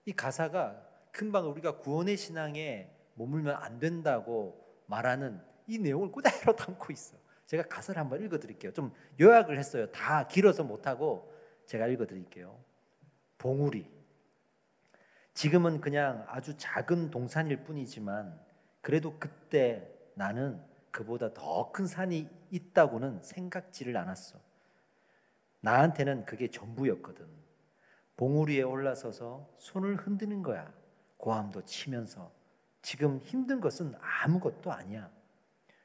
이 가사가 금방 우리가 구원의 신앙에 머물면 안 된다고 말하는 이 내용을 그대로 담고 있어. 제가 가사를 한번 읽어드릴게요. 좀 요약을 했어요. 다 길어서 못하고 제가 읽어드릴게요. 봉우리. 지금은 그냥 아주 작은 동산일 뿐이지만 그래도 그때 나는 그보다 더 큰 산이 있다고는 생각지를 않았어. 나한테는 그게 전부였거든. 봉우리에 올라서서 손을 흔드는 거야. 고함도 치면서. 지금 힘든 것은 아무것도 아니야.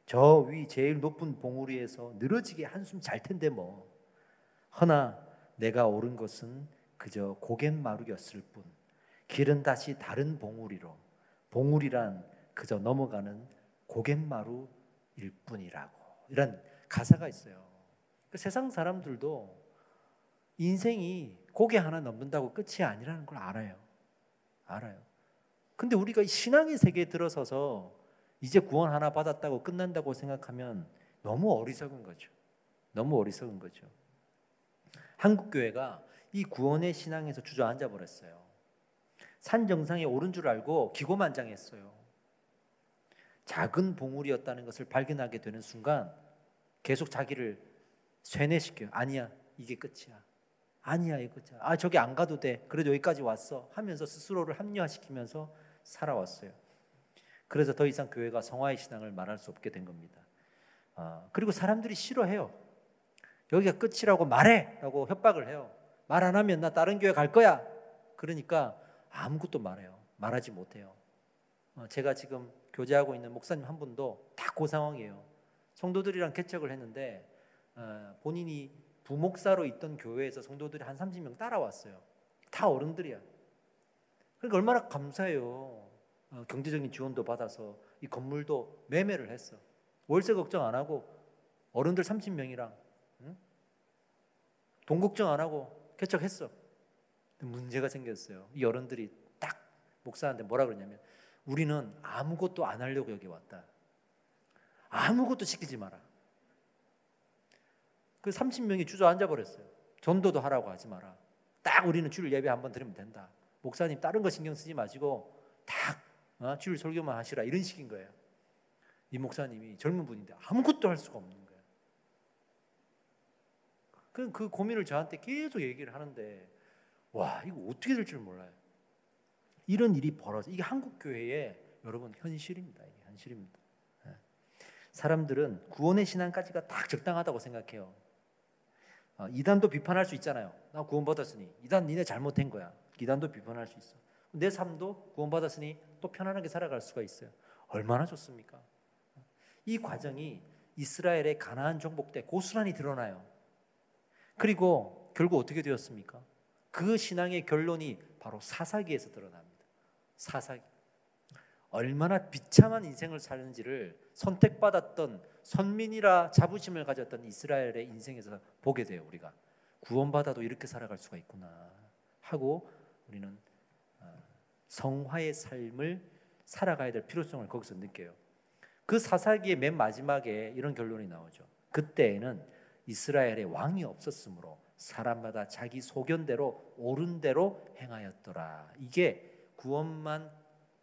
저 위 제일 높은 봉우리에서 늘어지게 한숨 잘 텐데 뭐. 허나 내가 오른 것은 그저 고갯마루였을 뿐. 길은 다시 다른 봉우리로. 봉우리란 그저 넘어가는 고갯마루일 뿐이라고. 이런 가사가 있어요. 세상 사람들도 인생이 고개 하나 넘는다고 끝이 아니라는 걸 알아요. 근데 우리가 신앙의 세계에 들어서서 이제 구원 하나 받았다고 끝난다고 생각하면 너무 어리석은 거죠. 한국교회가 이 구원의 신앙에서 주저앉아 버렸어요. 산 정상에 오른 줄 알고 기고만장했어요. 작은 봉우리였다는 것을 발견하게 되는 순간 계속 자기를 쇠뇌시켜요. 아니야, 이게 끝이야. 저기 안 가도 돼. 그래도 여기까지 왔어 하면서 스스로를 합리화시키면서 살아왔어요. 그래서 더 이상 교회가 성화의 신앙을 말할 수 없게 된 겁니다. 그리고 사람들이 싫어해요. 여기가 끝이라고 말해! 라고 협박을 해요. 말 안 하면 나 다른 교회 갈 거야. 그러니까 아무것도 말하지 못해요. 제가 지금 교제하고 있는 목사님 한 분도 다 그 상황이에요. 성도들이랑 개척을 했는데 본인이 부목사로 있던 교회에서 성도들이 한 30명 따라왔어요. 다 어른들이야. 그러니까 얼마나 감사해요. 경제적인 지원도 받아서 이 건물도 매매를 했어. 월세 걱정 안 하고 어른들 30명이랑 돈 걱정 안 하고 개척했어. 문제가 생겼어요. 이 어른들이 딱 목사한테 뭐라 그러냐면 우리는 아무것도 안 하려고 여기 왔다. 아무것도 시키지 마라. 그 30명이 주저앉아 버렸어요. 전도도 하라고 하지 마라. 딱 우리는 주일 예배 한번 드리면 된다. 목사님 다른 거 신경 쓰지 마시고 딱 주일 설교만 하시라. 이런 식인 거예요. 이 목사님이 젊은 분인데 아무것도 할 수가 없는 거예요. 그 고민을 저한테 계속 얘기를 하는데 와, 이거 어떻게 될 줄 몰라요. 이런 일이 벌어져. 이게 한국 교회의 여러분 현실입니다. 이게 현실입니다. 사람들은 구원의 신앙까지가 딱 적당하다고 생각해요. 이단도 비판할 수 있잖아요. 나 구원받았으니 이단 니네 잘못한 거야. 이단도 비판할 수 있어. 내 삶도 구원받았으니 또 편안하게 살아갈 수가 있어요. 얼마나 좋습니까? 이 과정이 이스라엘의 가나안 정복 때 고스란히 드러나요. 그리고 결국 어떻게 되었습니까? 그 신앙의 결론이 바로 사사기에서 드러납니다. 사사기. 얼마나 비참한 인생을 사는지를 선택받았던 선민이라 자부심을 가졌던 이스라엘의 인생에서 보게 돼요. 우리가 구원받아도 이렇게 살아갈 수가 있구나 하고 우리는 성화의 삶을 살아가야 될 필요성을 거기서 느껴요. 그 사사기의 맨 마지막에 이런 결론이 나오죠. 그때에는 이스라엘의 왕이 없었으므로 사람마다 자기 소견대로 옳은 대로 행하였더라. 이게 구원만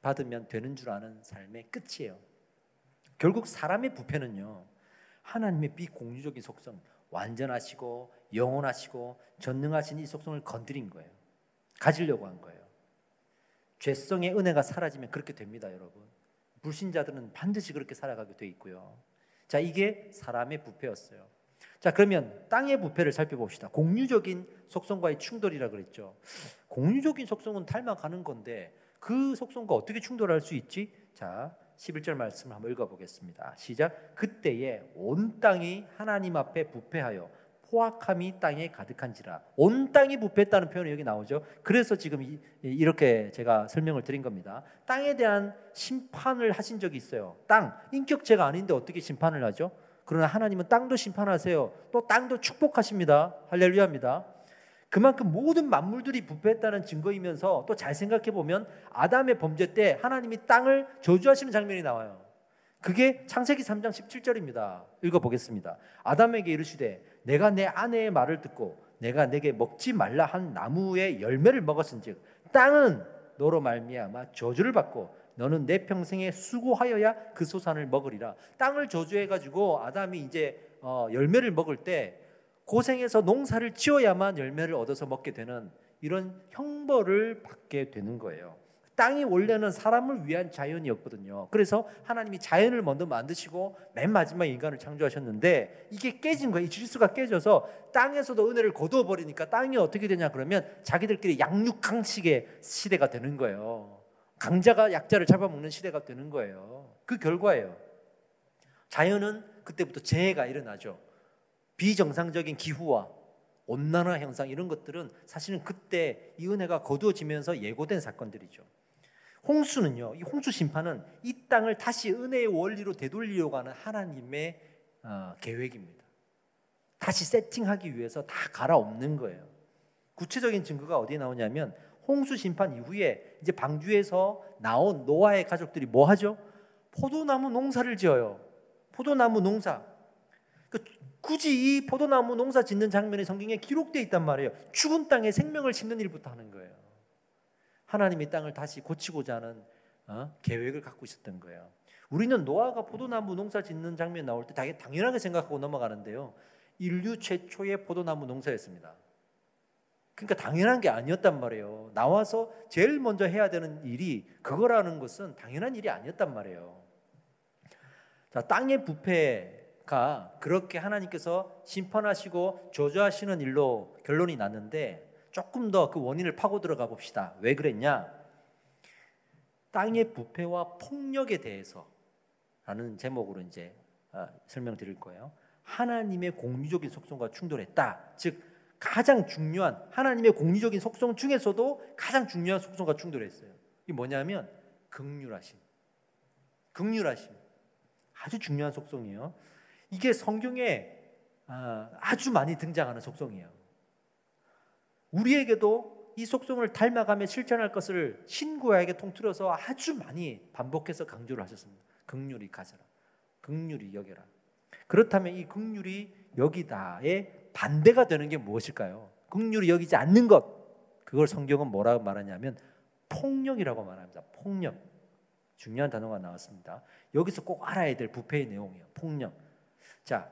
받으면 되는 줄 아는 삶의 끝이에요. 결국 사람의 부패는요, 하나님의 비공유적인 속성, 완전하시고 영원하시고 전능하신 이 속성을 건드린 거예요. 가지려고 한 거예요. 죄성의 은혜가 사라지면 그렇게 됩니다, 여러분. 불신자들은 반드시 그렇게 살아가게 돼 있고요. 자, 이게 사람의 부패였어요. 자, 그러면 땅의 부패를 살펴봅시다. 공유적인 속성과의 충돌이라 그랬죠. 공유적인 속성은 닮아가는 건데 그 속성과 어떻게 충돌할 수 있지? 자, 11절 말씀을 한번 읽어보겠습니다. 시작. 그때에 온 땅이 하나님 앞에 부패하여 포악함이 땅에 가득한지라. 온 땅이 부패했다는 표현이 여기 나오죠. 그래서 지금 이렇게 제가 설명을 드린 겁니다. 땅에 대한 심판을 하신 적이 있어요. 땅, 인격체가 아닌데 어떻게 심판을 하죠? 그러나 하나님은 땅도 심판하세요. 또 땅도 축복하십니다. 할렐루야입니다. 그만큼 모든 만물들이 부패했다는 증거이면서 또 잘 생각해 보면 아담의 범죄 때 하나님이 땅을 저주하시는 장면이 나와요. 그게 창세기 3장 17절입니다. 읽어보겠습니다. 아담에게 이르시되 내가 내 아내의 말을 듣고 내가 내게 먹지 말라 한 나무의 열매를 먹었은즉 땅은 너로 말미암아 저주를 받고 너는 내 평생에 수고하여야 그 소산을 먹으리라. 땅을 저주해가지고 아담이 이제 열매를 먹을 때 고생해서 농사를 지어야만 열매를 얻어서 먹게 되는 이런 형벌을 받게 되는 거예요. 땅이 원래는 사람을 위한 자연이었거든요. 그래서 하나님이 자연을 먼저 만드시고 맨 마지막에 인간을 창조하셨는데 이게 깨진 거예요. 이 질서가 깨져서 땅에서도 은혜를 거두어 버리니까 땅이 어떻게 되냐 그러면 자기들끼리 양육강식의 시대가 되는 거예요. 강자가 약자를 잡아먹는 시대가 되는 거예요. 그 결과예요. 자연은 그때부터 재해가 일어나죠. 비정상적인 기후와 온난화 현상 이런 것들은 사실은 그때 이 은혜가 거두어지면서 예고된 사건들이죠. 홍수는요, 이 홍수 심판은 이 땅을 다시 은혜의 원리로 되돌리려고 하는 하나님의 계획입니다. 다시 세팅하기 위해서 다 갈아엎는 거예요. 구체적인 증거가 어디에 나오냐면 홍수 심판 이후에 이제 방주에서 나온 노아의 가족들이 뭐 하죠? 포도나무 농사를 지어요. 포도나무 농사. 굳이 이 포도나무 농사 짓는 장면이 성경에 기록되어 있단 말이에요. 죽은 땅에 생명을 심는 일부터 하는 거예요. 하나님이 땅을 다시 고치고자 하는 계획을 갖고 있었던 거예요. 우리는 노아가 포도나무 농사 짓는 장면 나올 때 당연하게 생각하고 넘어가는데요. 인류 최초의 포도나무 농사였습니다. 그러니까 당연한 게 아니었단 말이에요. 나와서 제일 먼저 해야 되는 일이 그거라는 것은 당연한 일이 아니었단 말이에요. 자, 땅의 부패가 그렇게 하나님께서 심판하시고 저주하시는 일로 결론이 났는데 조금 더 그 원인을 파고 들어가 봅시다. 왜 그랬냐? 땅의 부패와 폭력에 대해서라는 제목으로 이제 설명드릴 거예요. 하나님의 공리적인 속성과 충돌했다. 즉 가장 중요한 하나님의 공리적인 속성 중에서도 가장 중요한 속성과 충돌했어요. 이게 뭐냐면 긍휼하심. 아주 중요한 속성이에요. 이게 성경에 아주 많이 등장하는 속성이에요. 우리에게도 이 속성을 닮아가며 실천할 것을 신구약에 통틀어서 아주 많이 반복해서 강조를 하셨습니다. 긍휼히 가져라. 긍휼히 여겨라. 그렇다면 이 긍휼히 여기다의 반대가 되는 게 무엇일까요? 긍휼히 여기지 않는 것. 그걸 성경은 뭐라고 말하냐면 폭력이라고 말합니다. 폭력. 중요한 단어가 나왔습니다. 여기서 꼭 알아야 될 부패의 내용이에요. 폭력. 자,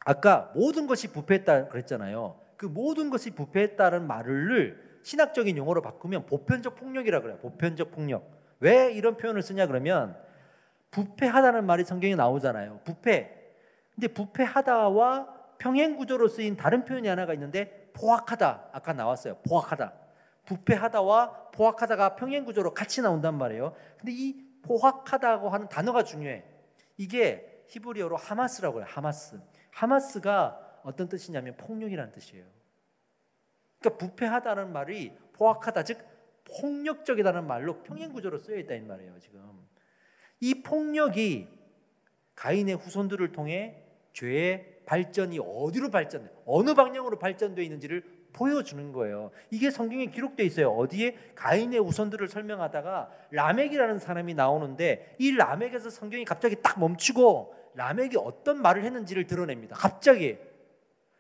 아까 모든 것이 부패했다 그랬잖아요. 그 모든 것이 부패했다는 말을 신학적인 용어로 바꾸면 보편적 폭력이라고 그래요. 보편적 폭력. 왜 이런 표현을 쓰냐 그러면 부패하다는 말이 성경에 나오잖아요. 부패. 근데 부패하다와 평행 구조로 쓰인 다른 표현이 하나가 있는데 포악하다. 아까 나왔어요. 포악하다. 부패하다와 포악하다가 평행 구조로 같이 나온단 말이에요. 근데 이 포악하다고 하는 단어가 중요해. 이게 히브리어로 하마스라고 해요. 하마스가 어떤 뜻이냐면 폭력이라는 뜻이에요. 그러니까 부패하다는 말이 포악하다, 즉 폭력적이다는 말로 평행 구조로 쓰여 있다 이 말이에요. 지금 이 폭력이 가인의 후손들을 통해 죄의 발전이 어디로 발전돼, 어느 방향으로 발전되어 있는지를 보여주는 거예요. 이게 성경에 기록되어 있어요. 어디에? 가인의 후손들을 설명하다가 라멕이라는 사람이 나오는데 이 라멕에서 성경이 갑자기 딱 멈추고 라멕이 어떤 말을 했는지를 드러냅니다. 갑자기.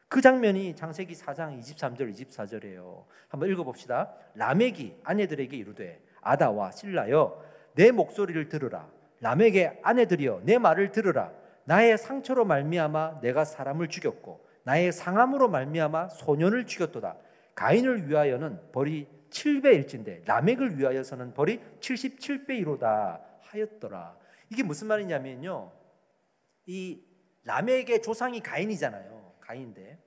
그 장면이 창세기 4장 23절 24절이에요. 한번 읽어봅시다. 라멕이 아내들에게 이르되 아다와 실라여 내 목소리를 들으라. 라멕의 아내들이여 내 말을 들으라. 나의 상처로 말미암아 내가 사람을 죽였고 나의 상함으로 말미암아 소년을 죽였도다. 가인을 위하여는 벌이 7배일진데 라멕을 위하여서는 벌이 77배이로다 하였더라. 이게 무슨 말이냐면요, 이 라멕의 조상이 가인이잖아요. 가인인데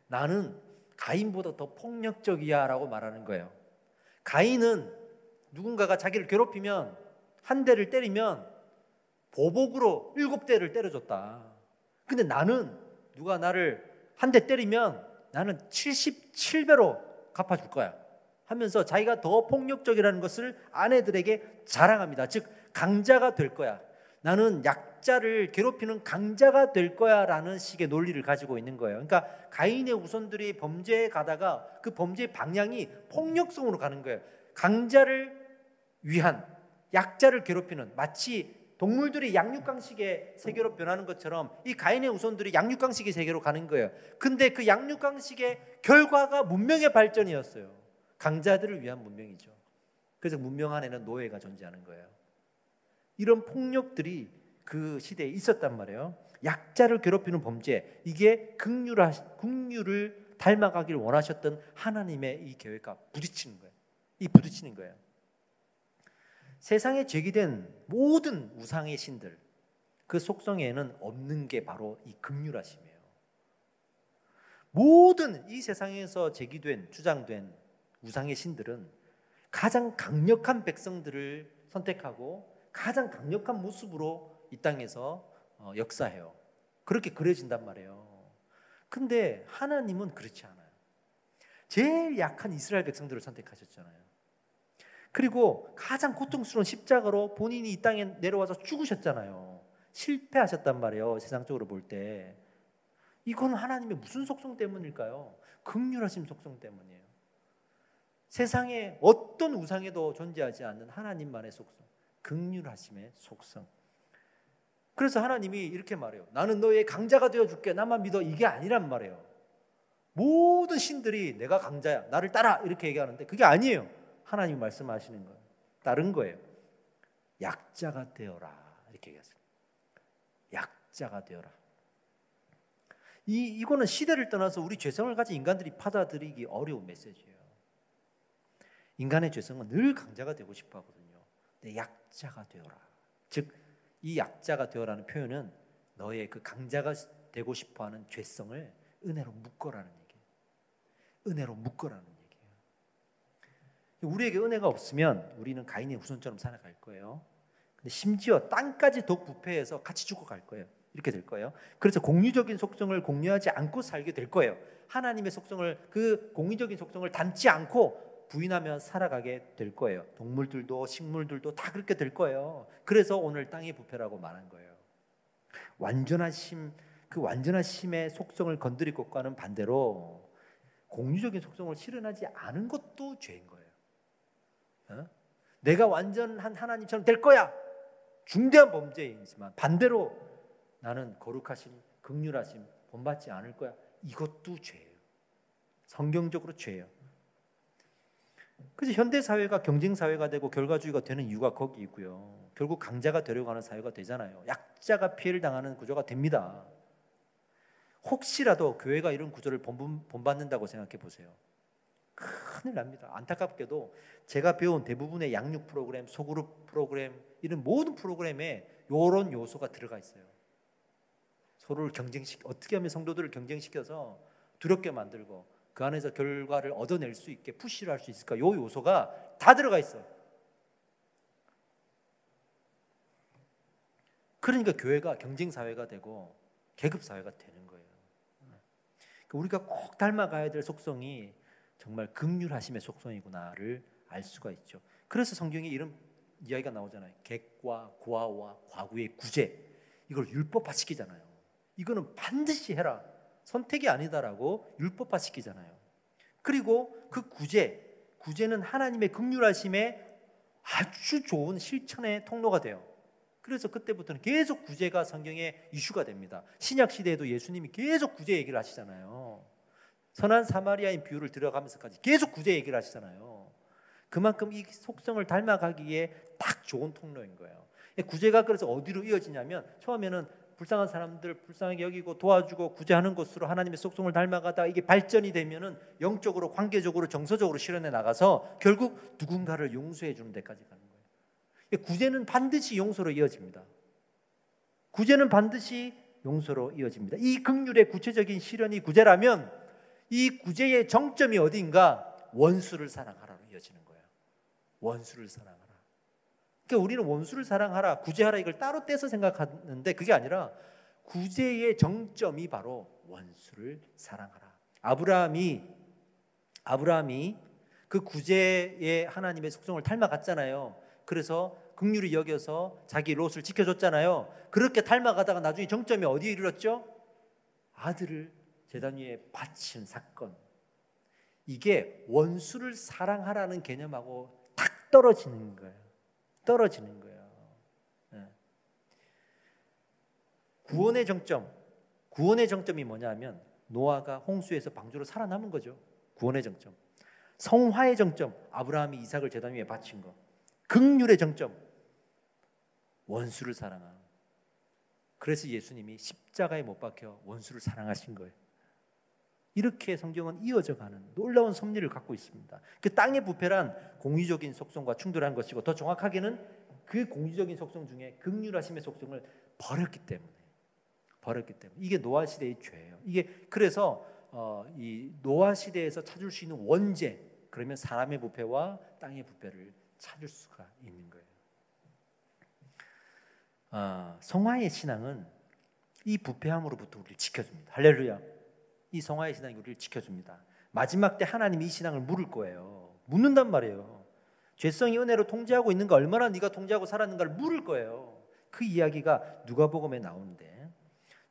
나는 가인보다 더 폭력적이야 라고 말하는 거예요. 가인은 누군가가 자기를 괴롭히면 한 대를 때리면 보복으로 7대를 때려줬다. 근데 나는 누가 나를 한 대 때리면 나는 77배로 갚아줄 거야 하면서 자기가 더 폭력적이라는 것을 아내들에게 자랑합니다. 즉 강자가 될 거야. 나는 약자를 괴롭히는 강자가 될 거야 라는 식의 논리를 가지고 있는 거예요. 그러니까 가인의 후손들이 범죄에 가다가 그 범죄의 방향이 폭력성으로 가는 거예요. 강자를 위한, 약자를 괴롭히는, 마치 동물들이 양육강식의 세계로 변하는 것처럼 이 가인의 후손들이 양육강식의 세계로 가는 거예요. 근데 그 양육강식의 결과가 문명의 발전이었어요. 강자들을 위한 문명이죠. 그래서 문명 안에는 노예가 존재하는 거예요. 이런 폭력들이 그 시대에 있었단 말이에요. 약자를 괴롭히는 범죄, 이게 긍휼을 닮아가길 원하셨던 하나님의 이 계획과 부딪히는 거예요. 부딪히는 거예요. 세상에 제기된 모든 우상의 신들, 그 속성에는 없는 게 바로 이 긍휼하심이에요. 모든 이 세상에서 제기된, 주장된 우상의 신들은 가장 강력한 백성들을 선택하고 가장 강력한 모습으로 이 땅에서 역사해요. 그렇게 그려진단 말이에요. 근데 하나님은 그렇지 않아요. 제일 약한 이스라엘 백성들을 선택하셨잖아요. 그리고 가장 고통스러운 십자가로 본인이 이 땅에 내려와서 죽으셨잖아요. 실패하셨단 말이에요. 세상적으로 볼 때. 이건 하나님의 무슨 속성 때문일까요? 긍휼하심 속성 때문이에요. 세상에 어떤 우상에도 존재하지 않는 하나님만의 속성, 긍휼하심의 속성. 그래서 하나님이 이렇게 말해요. 나는 너의 강자가 되어줄게. 나만 믿어. 이게 아니란 말이에요. 모든 신들이 내가 강자야. 나를 따라. 이렇게 얘기하는데 그게 아니에요. 하나님이 말씀하시는 거예요. 다른 거예요. 약자가 되어라. 이렇게 얘기했어요. 약자가 되어라. 이거는 시대를 떠나서 우리 죄성을 가진 인간들이 받아들이기 어려운 메시지예요. 인간의 죄성은 늘 강자가 되고 싶어 하거든요. 근데 약자가 되어라. 즉, 이 약자가 되어라는 표현은 너의 그 강자가 되고 싶어 하는 죄성을 은혜로 묶어라는 얘기예요. 은혜로 묶어라는 얘기예요. 우리에게 은혜가 없으면 우리는 가인의 후손처럼 살아갈 거예요. 근데 심지어 땅까지 더욱 부패해서 같이 죽어갈 거예요. 이렇게 될 거예요. 그래서 공유적인 속성을 공유하지 않고 살게 될 거예요. 하나님의 속성을, 그 공유적인 속성을 담지 않고 부인하며 살아가게 될 거예요. 동물들도 식물들도 다 그렇게 될 거예요. 그래서 오늘 땅의 부패라고 말한 거예요. 완전하심, 그 완전하심의 속성을 건드릴 것과는 반대로 공유적인 속성을 실현하지 않은 것도 죄인 거예요. 내가 완전한 하나님처럼 될 거야. 중대한 범죄이지만 반대로 나는 거룩하심, 긍휼하심 본받지 않을 거야. 이것도 죄예요. 성경적으로 죄예요. 그래서 현대 사회가 경쟁 사회가 되고 결과주의가 되는 이유가 거기 있고요. 결국 강자가 되려고 하는 사회가 되잖아요. 약자가 피해를 당하는 구조가 됩니다. 혹시라도 교회가 이런 구조를 본받는다고 생각해 보세요. 큰일 납니다. 안타깝게도 제가 배운 대부분의 양육 프로그램, 소그룹 프로그램, 이런 모든 프로그램에 이런 요소가 들어가 있어요. 서로를 어떻게 하면 성도들을 경쟁시켜서 두렵게 만들고 그 안에서 결과를 얻어낼 수 있게 푸시를 할 수 있을까? 이 요소가 다 들어가 있어요. 그러니까 교회가 경쟁 사회가 되고 계급 사회가 되는 거예요. 우리가 꼭 닮아가야 될 속성이 정말 긍휼하심의 속성이구나를 알 수가 있죠. 그래서 성경에 이런 이야기가 나오잖아요. 객과 고아와 과부의 구제, 이걸 율법화시키잖아요. 이거는 반드시 해라. 선택이 아니다라고 율법화시키잖아요. 그리고 그 구제는 하나님의 긍휼하심의 아주 좋은 실천의 통로가 돼요. 그래서 그때부터는 계속 구제가 성경의 이슈가 됩니다. 신약 시대에도 예수님이 계속 구제 얘기를 하시잖아요. 선한 사마리아인 비유를 들어가면서까지 계속 구제 얘기를 하시잖아요. 그만큼 이 속성을 닮아가기에 딱 좋은 통로인 거예요. 구제가 그래서 어디로 이어지냐면 처음에는 불쌍한 사람들 불쌍하게 여기고 도와주고 구제하는 것으로 하나님의 속성을 닮아가다 이게 발전이 되면은 영적으로, 관계적으로, 정서적으로 실현해 나가서 결국 누군가를 용서해 주는 데까지 가는 거예요. 구제는 반드시 용서로 이어집니다. 구제는 반드시 용서로 이어집니다. 이 긍휼의 구체적인 실현이 구제라면 이 구제의 정점이 어디인가? 원수를 사랑하라로 이어지는 거예요. 원수를 사랑하라. 그러니까 우리는 원수를 사랑하라, 구제하라 이걸 따로 떼서 생각하는데 그게 아니라 구제의 정점이 바로 원수를 사랑하라. 아브라함이 그 구제의 하나님의 속성을 닮아갔잖아요. 그래서 긍휼히 여겨서 자기 롯을 지켜줬잖아요. 그렇게 닮아가다가 나중에 정점이 어디에 이르렀죠? 아들을 제단 위에 바친 사건. 이게 원수를 사랑하라는 개념하고 탁 떨어지는 거예요. 구원의 정점이 뭐냐면 노아가 홍수에서 방주로 살아남은 거죠. 구원의 정점. 성화의 정점, 아브라함이 이삭을 제단 위에 바친 거. 긍휼의 정점, 원수를 사랑함. 그래서 예수님이 십자가에 못 박혀 원수를 사랑하신 거예요. 이렇게 성경은 이어져가는 놀라운 섭리를 갖고 있습니다. 그 땅의 부패란 공유적인 속성과 충돌한 것이고, 더 정확하게는 그 공유적인 속성 중에 긍휼하심의 속성을 버렸기 때문에 이게 노아 시대의 죄예요. 이게 그래서 이 노아 시대에서 찾을 수 있는 원죄, 그러면 사람의 부패와 땅의 부패를 찾을 수가 있는 거예요. 성화의 신앙은 이 부패함으로부터 우리를 지켜줍니다. 할렐루야. 이 성화의 신앙이 우리를 지켜줍니다. 마지막 때 하나님이 이 신앙을 물을 거예요. 묻는단 말이에요. 죄성이 은혜로 통제하고 있는가, 얼마나 네가 통제하고 살았는가를 물을 거예요. 그 이야기가 누가복음에 나오는데,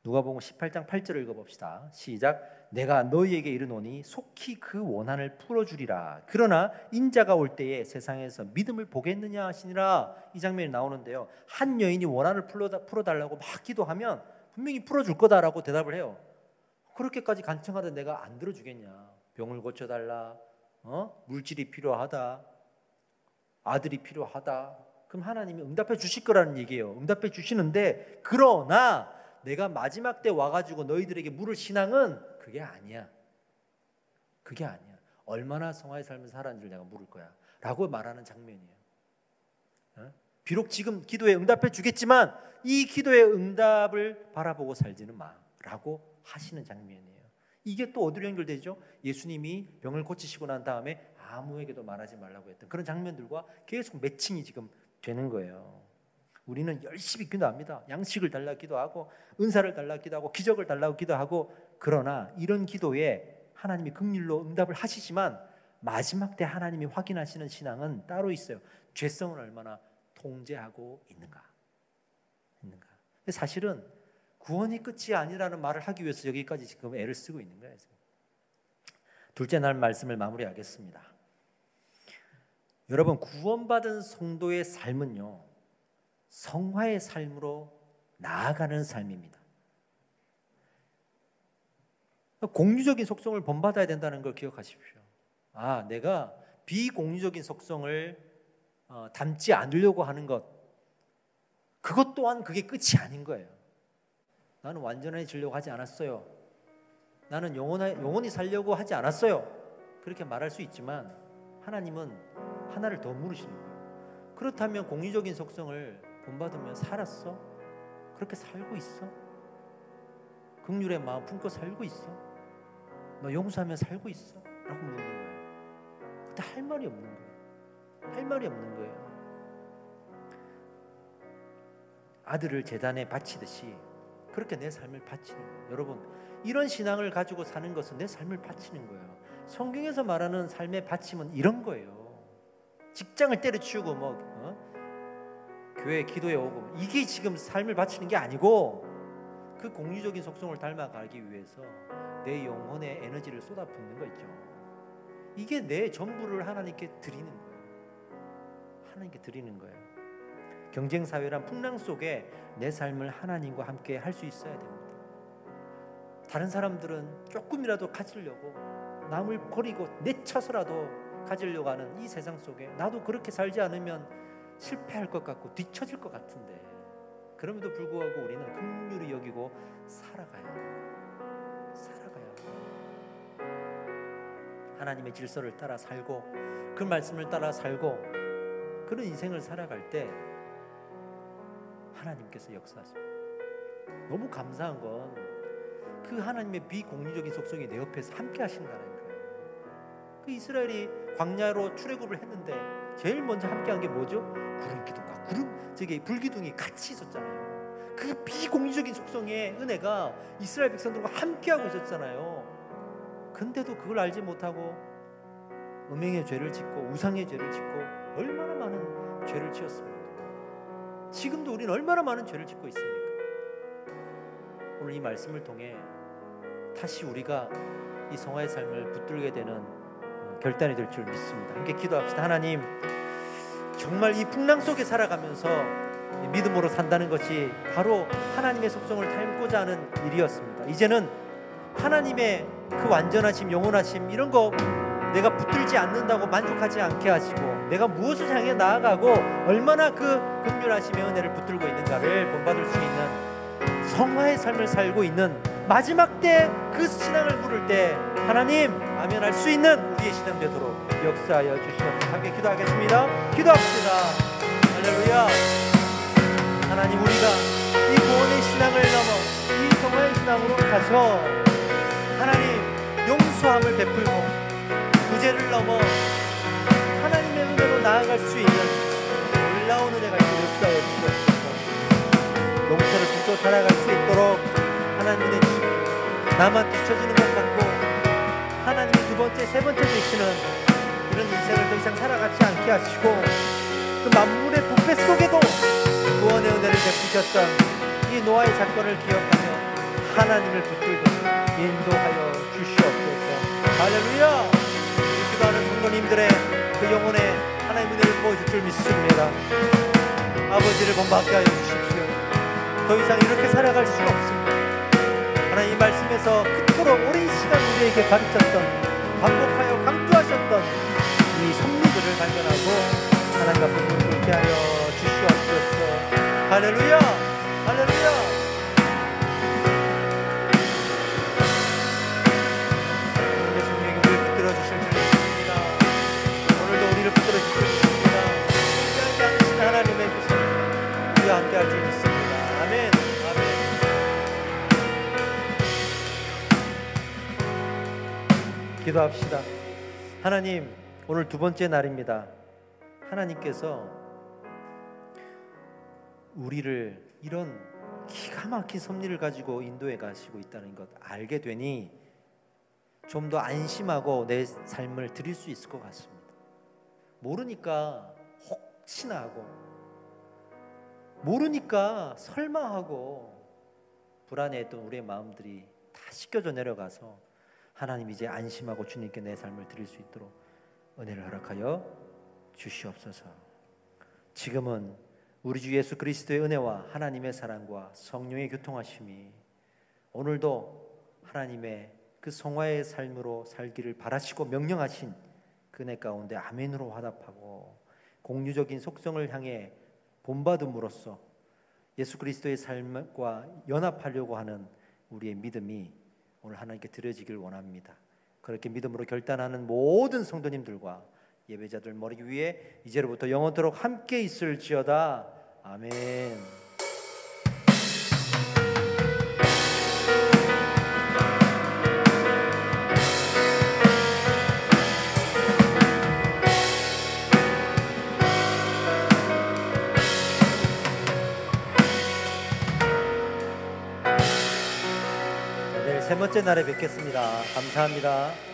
누가복음 18장 8절을 읽어봅시다. 시작. 내가 너희에게 이르노니 속히 그 원한을 풀어주리라. 그러나 인자가 올 때에 세상에서 믿음을 보겠느냐 하시니라. 이 장면이 나오는데요, 한 여인이 원한을 풀어달라고 막 기도하면 분명히 풀어줄 거다라고 대답을 해요. 그렇게까지 간청하다 내가 안 들어주겠냐. 병을 고쳐달라, 물질이 필요하다, 아들이 필요하다. 그럼 하나님이 응답해 주실 거라는 얘기예요. 응답해 주시는데, 그러나 내가 마지막 때 와가지고 너희들에게 물을 신앙은 그게 아니야. 그게 아니야. 얼마나 성화의 삶을 살았는지를 내가 물을 거야 라고 말하는 장면이에요. 비록 지금 기도에 응답해 주겠지만 이 기도의 응답을 바라보고 살지는 마 라고 하시는 장면이에요. 이게 또 어디로 연결되죠? 예수님이 병을 고치시고 난 다음에 아무에게도 말하지 말라고 했던 그런 장면들과 계속 매칭이 지금 되는 거예요. 우리는 열심히 기도합니다. 양식을 달라고 기도하고, 은사를 달라고 기도하고, 기적을 달라고 기도하고, 그러나 이런 기도에 하나님이 긍휼로 응답을 하시지만 마지막 때 하나님이 확인하시는 신앙은 따로 있어요. 죄성을 얼마나 통제하고 있는가. 근데 사실은 구원이 끝이 아니라는 말을 하기 위해서 여기까지 지금 애를 쓰고 있는 거예요. 둘째 날 말씀을 마무리하겠습니다. 여러분, 구원받은 성도의 삶은요, 성화의 삶으로 나아가는 삶입니다. 공유적인 속성을 본받아야 된다는 걸 기억하십시오. 내가 비공유적인 속성을 담지 않으려고 하는 것, 그것 또한 그게 끝이 아닌 거예요. 나는 완전해지려고 하지 않았어요. 나는 영원히 살려고 하지 않았어요. 그렇게 말할 수 있지만 하나님은 하나를 더 물으시는 거예요. 그렇다면 공유적인 속성을 본받으며 살았어? 그렇게 살고 있어? 긍휼의 마음 품고 살고 있어? 너 용서하며 살고 있어? 라고 묻는 거예요. 그때 할 말이 없는 거예요. 할 말이 없는 거예요. 아들을 제단에 바치듯이 그렇게 내 삶을 바치는 거예요. 여러분, 이런 신앙을 가지고 사는 것은 내 삶을 바치는 거예요. 성경에서 말하는 삶의 바침은 이런 거예요. 직장을 때려치우고 교회 기도에 오고, 이게 지금 삶을 바치는 게 아니고, 그 공유적인 속성을 닮아가기 위해서 내 영혼의 에너지를 쏟아붓는 거 있죠. 이게 내 전부를 하나님께 드리는 거예요. 하나님께 드리는 거예요. 경쟁사회란 풍랑 속에 내 삶을 하나님과 함께 할 수 있어야 됩니다. 다른 사람들은 조금이라도 가지려고 남을 버리고 내쳐서라도 가지려고 하는 이 세상 속에 나도 그렇게 살지 않으면 실패할 것 같고 뒤처질 것 같은데, 그럼에도 불구하고 우리는 긍휼히 여기고 살아가야 하나님의 질서를 따라 살고 그 말씀을 따라 살고 그런 인생을 살아갈 때 하나님께서 역사하십니다. 너무 감사한 건 그 하나님의 비공유적인 속성이 내 옆에서 함께 하신다는 거예요. 그 이스라엘이 광야로 출애굽을 했는데 제일 먼저 함께한 게 뭐죠? 구름 기둥과 불기둥이 같이 있었잖아요. 그 비공유적인 속성의 은혜가 이스라엘 백성들과 함께하고 있었잖아요. 근데도 그걸 알지 못하고 음행의 죄를 짓고 우상의 죄를 짓고 얼마나 많은 죄를 지었습니까? 지금도 우리는 얼마나 많은 죄를 짓고 있습니까? 오늘 이 말씀을 통해 다시 우리가 이 성화의 삶을 붙들게 되는 결단이 될 줄 믿습니다. 함께 기도합시다. 하나님, 정말 이 풍랑 속에 살아가면서 믿음으로 산다는 것이 바로 하나님의 속성을 닮고자 하는 일이었습니다. 이제는 하나님의 그 완전하심, 영원하심 이런 거 내가 붙들지 않는다고 만족하지 않게 하시고 내가 무엇을 향해 나아가고 얼마나 그 긍휼하심의 은혜를 붙들고 있는가를 본받을 수 있는 성화의 삶을 살고 있는 마지막 때 그 신앙을 물을 때 하나님 아멘 할 수 있는 우리의 신앙 되도록 역사하여 주시옵소서. 함께 기도하겠습니다. 기도합시다. 할렐루야. 하나님, 우리가 이 구원의 신앙을 넘어 이 성화의 신앙으로 가서 하나님 용서함을 베풀고 구제를 넘어 하나님의 은혜로 나아갈 수 있는 놀라운 은혜가 있는 역사에 주옵소서. 용서를 붙들고 살아갈 수 있도록 하나님의 주시고 나만 뒤처지는 것 같고 하나님이 두 번째, 세 번째 되시는 이런 인생을 더 이상 살아가지 않게 하시고 그 만물의 부패 속에도 구원의 은혜를 베푸셨던 이 노아의 사건을 기억하며 하나님을 붙들고 인도하여 주시옵소서. 할렐루야. 기도하는 성도님들의 그 영혼에 하나님의 은혜를 부어줄 줄 믿습니다. 아버지를 본받게 하여 주십시오. 더 이상 이렇게 살아갈 수 없습니다. 하나님, 이 말씀에서 그토록 오랜 시간 우리에게 가르쳤던 반복하여 강조하셨던 이 섭리들을 발견하고 하나님 앞에 무릎 꿇게 하여 주시옵소서. 할렐루야. 할렐루야. 오늘의 성령이 우리를 붙들어 주실 줄 믿습니다. 오늘도 우리를 붙들어 주실 줄 믿습니다. 함께하지 않으신 하나님의 그 성령 우리와 함께할 줄 믿습니다. 아멘. 아멘. 기도합시다. 하나님, 오늘 두 번째 날입니다. 하나님께서 우리를 이런 기가 막힌 섭리를 가지고 인도해 가시고 있다는 것 알게 되니 좀 더 안심하고 내 삶을 드릴 수 있을 것 같습니다. 모르니까 혹시나 하고 모르니까 설마하고 불안해했던 우리의 마음들이 다 씻겨져 내려가서 하나님 이제 안심하고 주님께 내 삶을 드릴 수 있도록 은혜를 허락하여 주시옵소서. 지금은 우리 주 예수 그리스도의 은혜와 하나님의 사랑과 성령의 교통하심이 오늘도 하나님의 그 성화의 삶으로 살기를 바라시고 명령하신 그 은혜 가운데 아멘으로 화답하고 공유적인 속성을 향해 본받음으로써 예수 그리스도의 삶과 연합하려고 하는 우리의 믿음이 오늘 하나님께 드려지길 원합니다. 그렇게 믿음으로 결단하는 모든 성도님들과 예배자들 머리 위에 이제로부터 영원토록 함께 있을지어다. 아멘. 네, 세 번째 날에 뵙겠습니다. 감사합니다.